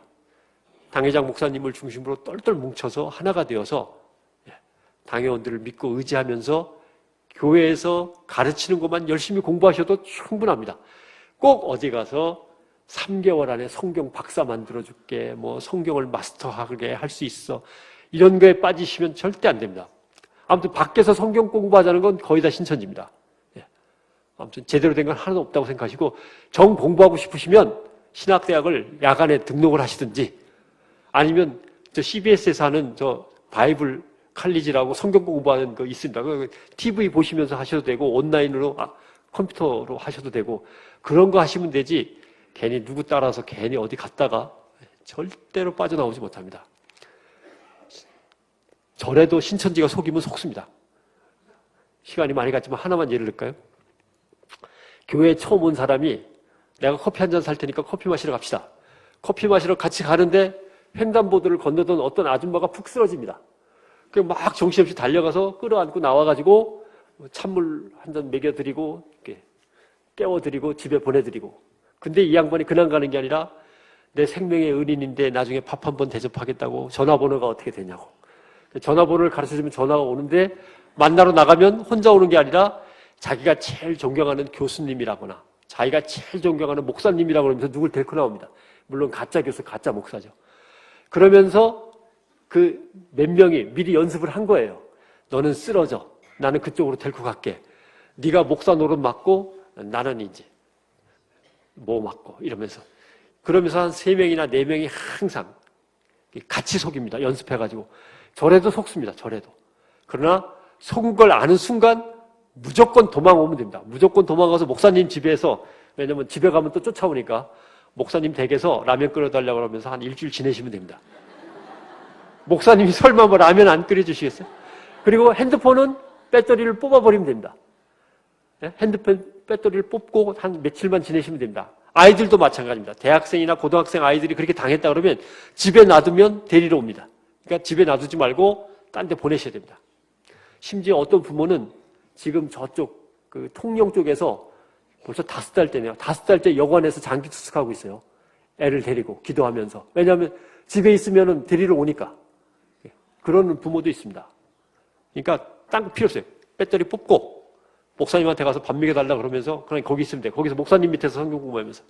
당회장 목사님을 중심으로 똘똘 뭉쳐서 하나가 되어서 당회원들을 믿고 의지하면서 교회에서 가르치는 것만 열심히 공부하셔도 충분합니다. 꼭 어디 가서 3개월 안에 성경 박사 만들어줄게, 뭐 성경을 마스터하게 할 수 있어, 이런 거에 빠지시면 절대 안 됩니다. 아무튼 밖에서 성경 공부하자는 건 거의 다 신천지입니다. 아무튼 제대로 된 건 하나도 없다고 생각하시고, 정 공부하고 싶으시면 신학대학을 야간에 등록을 하시든지, 아니면 저 CBS에서 하는 저 바이블 칼리지라고 성경 공부하는 거 있습니다. TV 보시면서 하셔도 되고, 온라인으로, 컴퓨터로 하셔도 되고, 그런 거 하시면 되지, 괜히 누구 따라서 괜히 어디 갔다가 절대로 빠져나오지 못합니다. 저래도 신천지가 속이면 속습니다. 시간이 많이 갔지만 하나만 예를 들까요? 교회에 처음 온 사람이 내가 커피 한 잔 살 테니까 커피 마시러 갑시다. 커피 마시러 같이 가는데 횡단보도를 건너던 어떤 아줌마가 푹 쓰러집니다. 막 정신없이 달려가서 끌어안고 나와가지고 찬물 한 잔 먹여드리고 이렇게 깨워드리고 집에 보내드리고, 근데 이 양반이 그냥 가는 게 아니라 내 생명의 은인인데 나중에 밥 한 번 대접하겠다고 전화번호가 어떻게 되냐고. 전화번호를 가르쳐주면 전화가 오는데 만나러 나가면 혼자 오는 게 아니라 자기가 제일 존경하는 교수님이라거나 자기가 제일 존경하는 목사님이라고 그러면서 누굴 데리고 나옵니다. 물론 가짜 교수, 가짜 목사죠. 그러면서 그 몇 명이 미리 연습을 한 거예요. 너는 쓰러져. 나는 그쪽으로 데리고 갈게. 네가 목사 노릇 맡고 나는 이제 뭐 맡고 이러면서. 그러면서 한 3명이나 4명이 항상 같이 속입니다. 연습해가지고. 저래도 속습니다. 저래도. 그러나 속은 걸 아는 순간 무조건 도망오면 됩니다. 무조건 도망가서 목사님 집에서, 왜냐면 집에 가면 또 쫓아오니까 목사님 댁에서 라면 끓여달라고 그러면서 한 일주일 지내시면 됩니다. 목사님이 설마 뭐 라면 안 끓여주시겠어요? 그리고 핸드폰은 배터리를 뽑아버리면 됩니다. 핸드폰 배터리를 뽑고 한 며칠만 지내시면 됩니다. 아이들도 마찬가지입니다. 대학생이나 고등학생 아이들이 그렇게 당했다 그러면 집에 놔두면 데리러 옵니다. 그러니까 집에 놔두지 말고 딴 데 보내셔야 됩니다. 심지어 어떤 부모는 지금 저쪽 그 통영 쪽에서 벌써 5달 때네요. 5달 때 여관에서 장기 투숙하고 있어요. 애를 데리고 기도하면서. 왜냐하면 집에 있으면 데리러 오니까. 그런 부모도 있습니다. 그러니까 딴 거 필요 없어요. 배터리 뽑고 목사님한테 가서 밥 먹여달라 그러면서 그냥 거기 있으면 돼요. 거기서 목사님 밑에서 성경 공부하면서.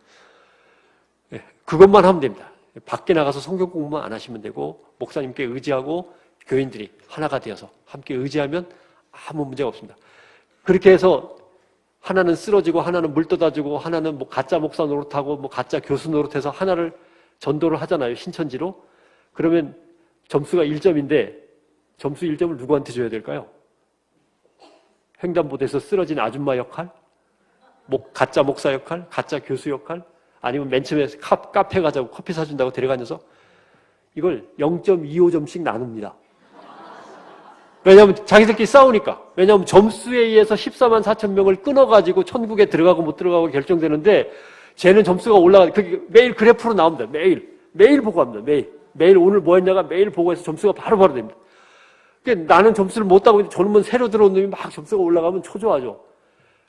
그것만 하면 됩니다. 밖에 나가서 성경 공부만 안 하시면 되고, 목사님께 의지하고 교인들이 하나가 되어서 함께 의지하면 아무 문제가 없습니다. 그렇게 해서 하나는 쓰러지고 하나는 물 떠다주고 하나는 뭐 가짜 목사 노릇하고 뭐 가짜 교수 노릇해서 하나를 전도를 하잖아요. 신천지로. 그러면 점수가 1점인데 점수 1점을 누구한테 줘야 될까요? 횡단보도에서 쓰러진 아줌마 역할? 가짜 목사 역할? 가짜 교수 역할? 아니면 맨 처음에 카페 가자고 커피 사준다고 데려가면서 이걸 0.25점씩 나눕니다. 왜냐하면 자기들끼리 싸우니까. 왜냐하면 점수에 의해서 14만 4천 명을 끊어가지고 천국에 들어가고 못 들어가고 결정되는데, 쟤는 점수가 그게 매일 그래프로 나옵니다. 매일 보고합니다. 매일 오늘 뭐 했냐가 매일 보고해서 점수가 바로바로 됩니다. 그러니까 나는 점수를 못 따고 있는데 저놈은 새로 들어온 놈이 막 점수가 올라가면 초조하죠.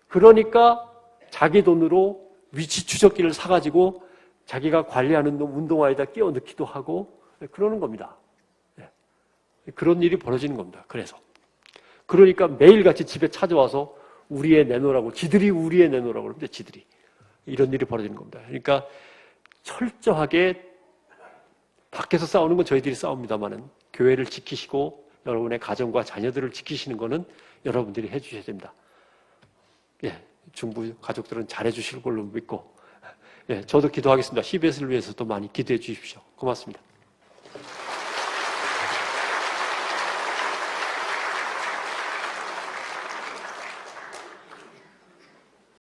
그러니까 자기 돈으로 위치 추적기를 사가지고 자기가 관리하는 놈 운동화에다 끼워 넣기도 하고 그러는 겁니다. 그런 일이 벌어지는 겁니다. 그러니까 매일같이 집에 찾아와서 우리의 내놓으라고, 지들이 우리의 내놓으라고 그러는데 지들이. 이런 일이 벌어지는 겁니다. 그러니까 철저하게 밖에서 싸우는 건 저희들이 싸웁니다만은 교회를 지키시고 여러분의 가정과 자녀들을 지키시는 거는 여러분들이 해주셔야 됩니다. 예, 중부 가족들은 잘해주실 걸로 믿고, 예, 저도 기도하겠습니다. CBS를 위해서도 많이 기도해 주십시오. 고맙습니다.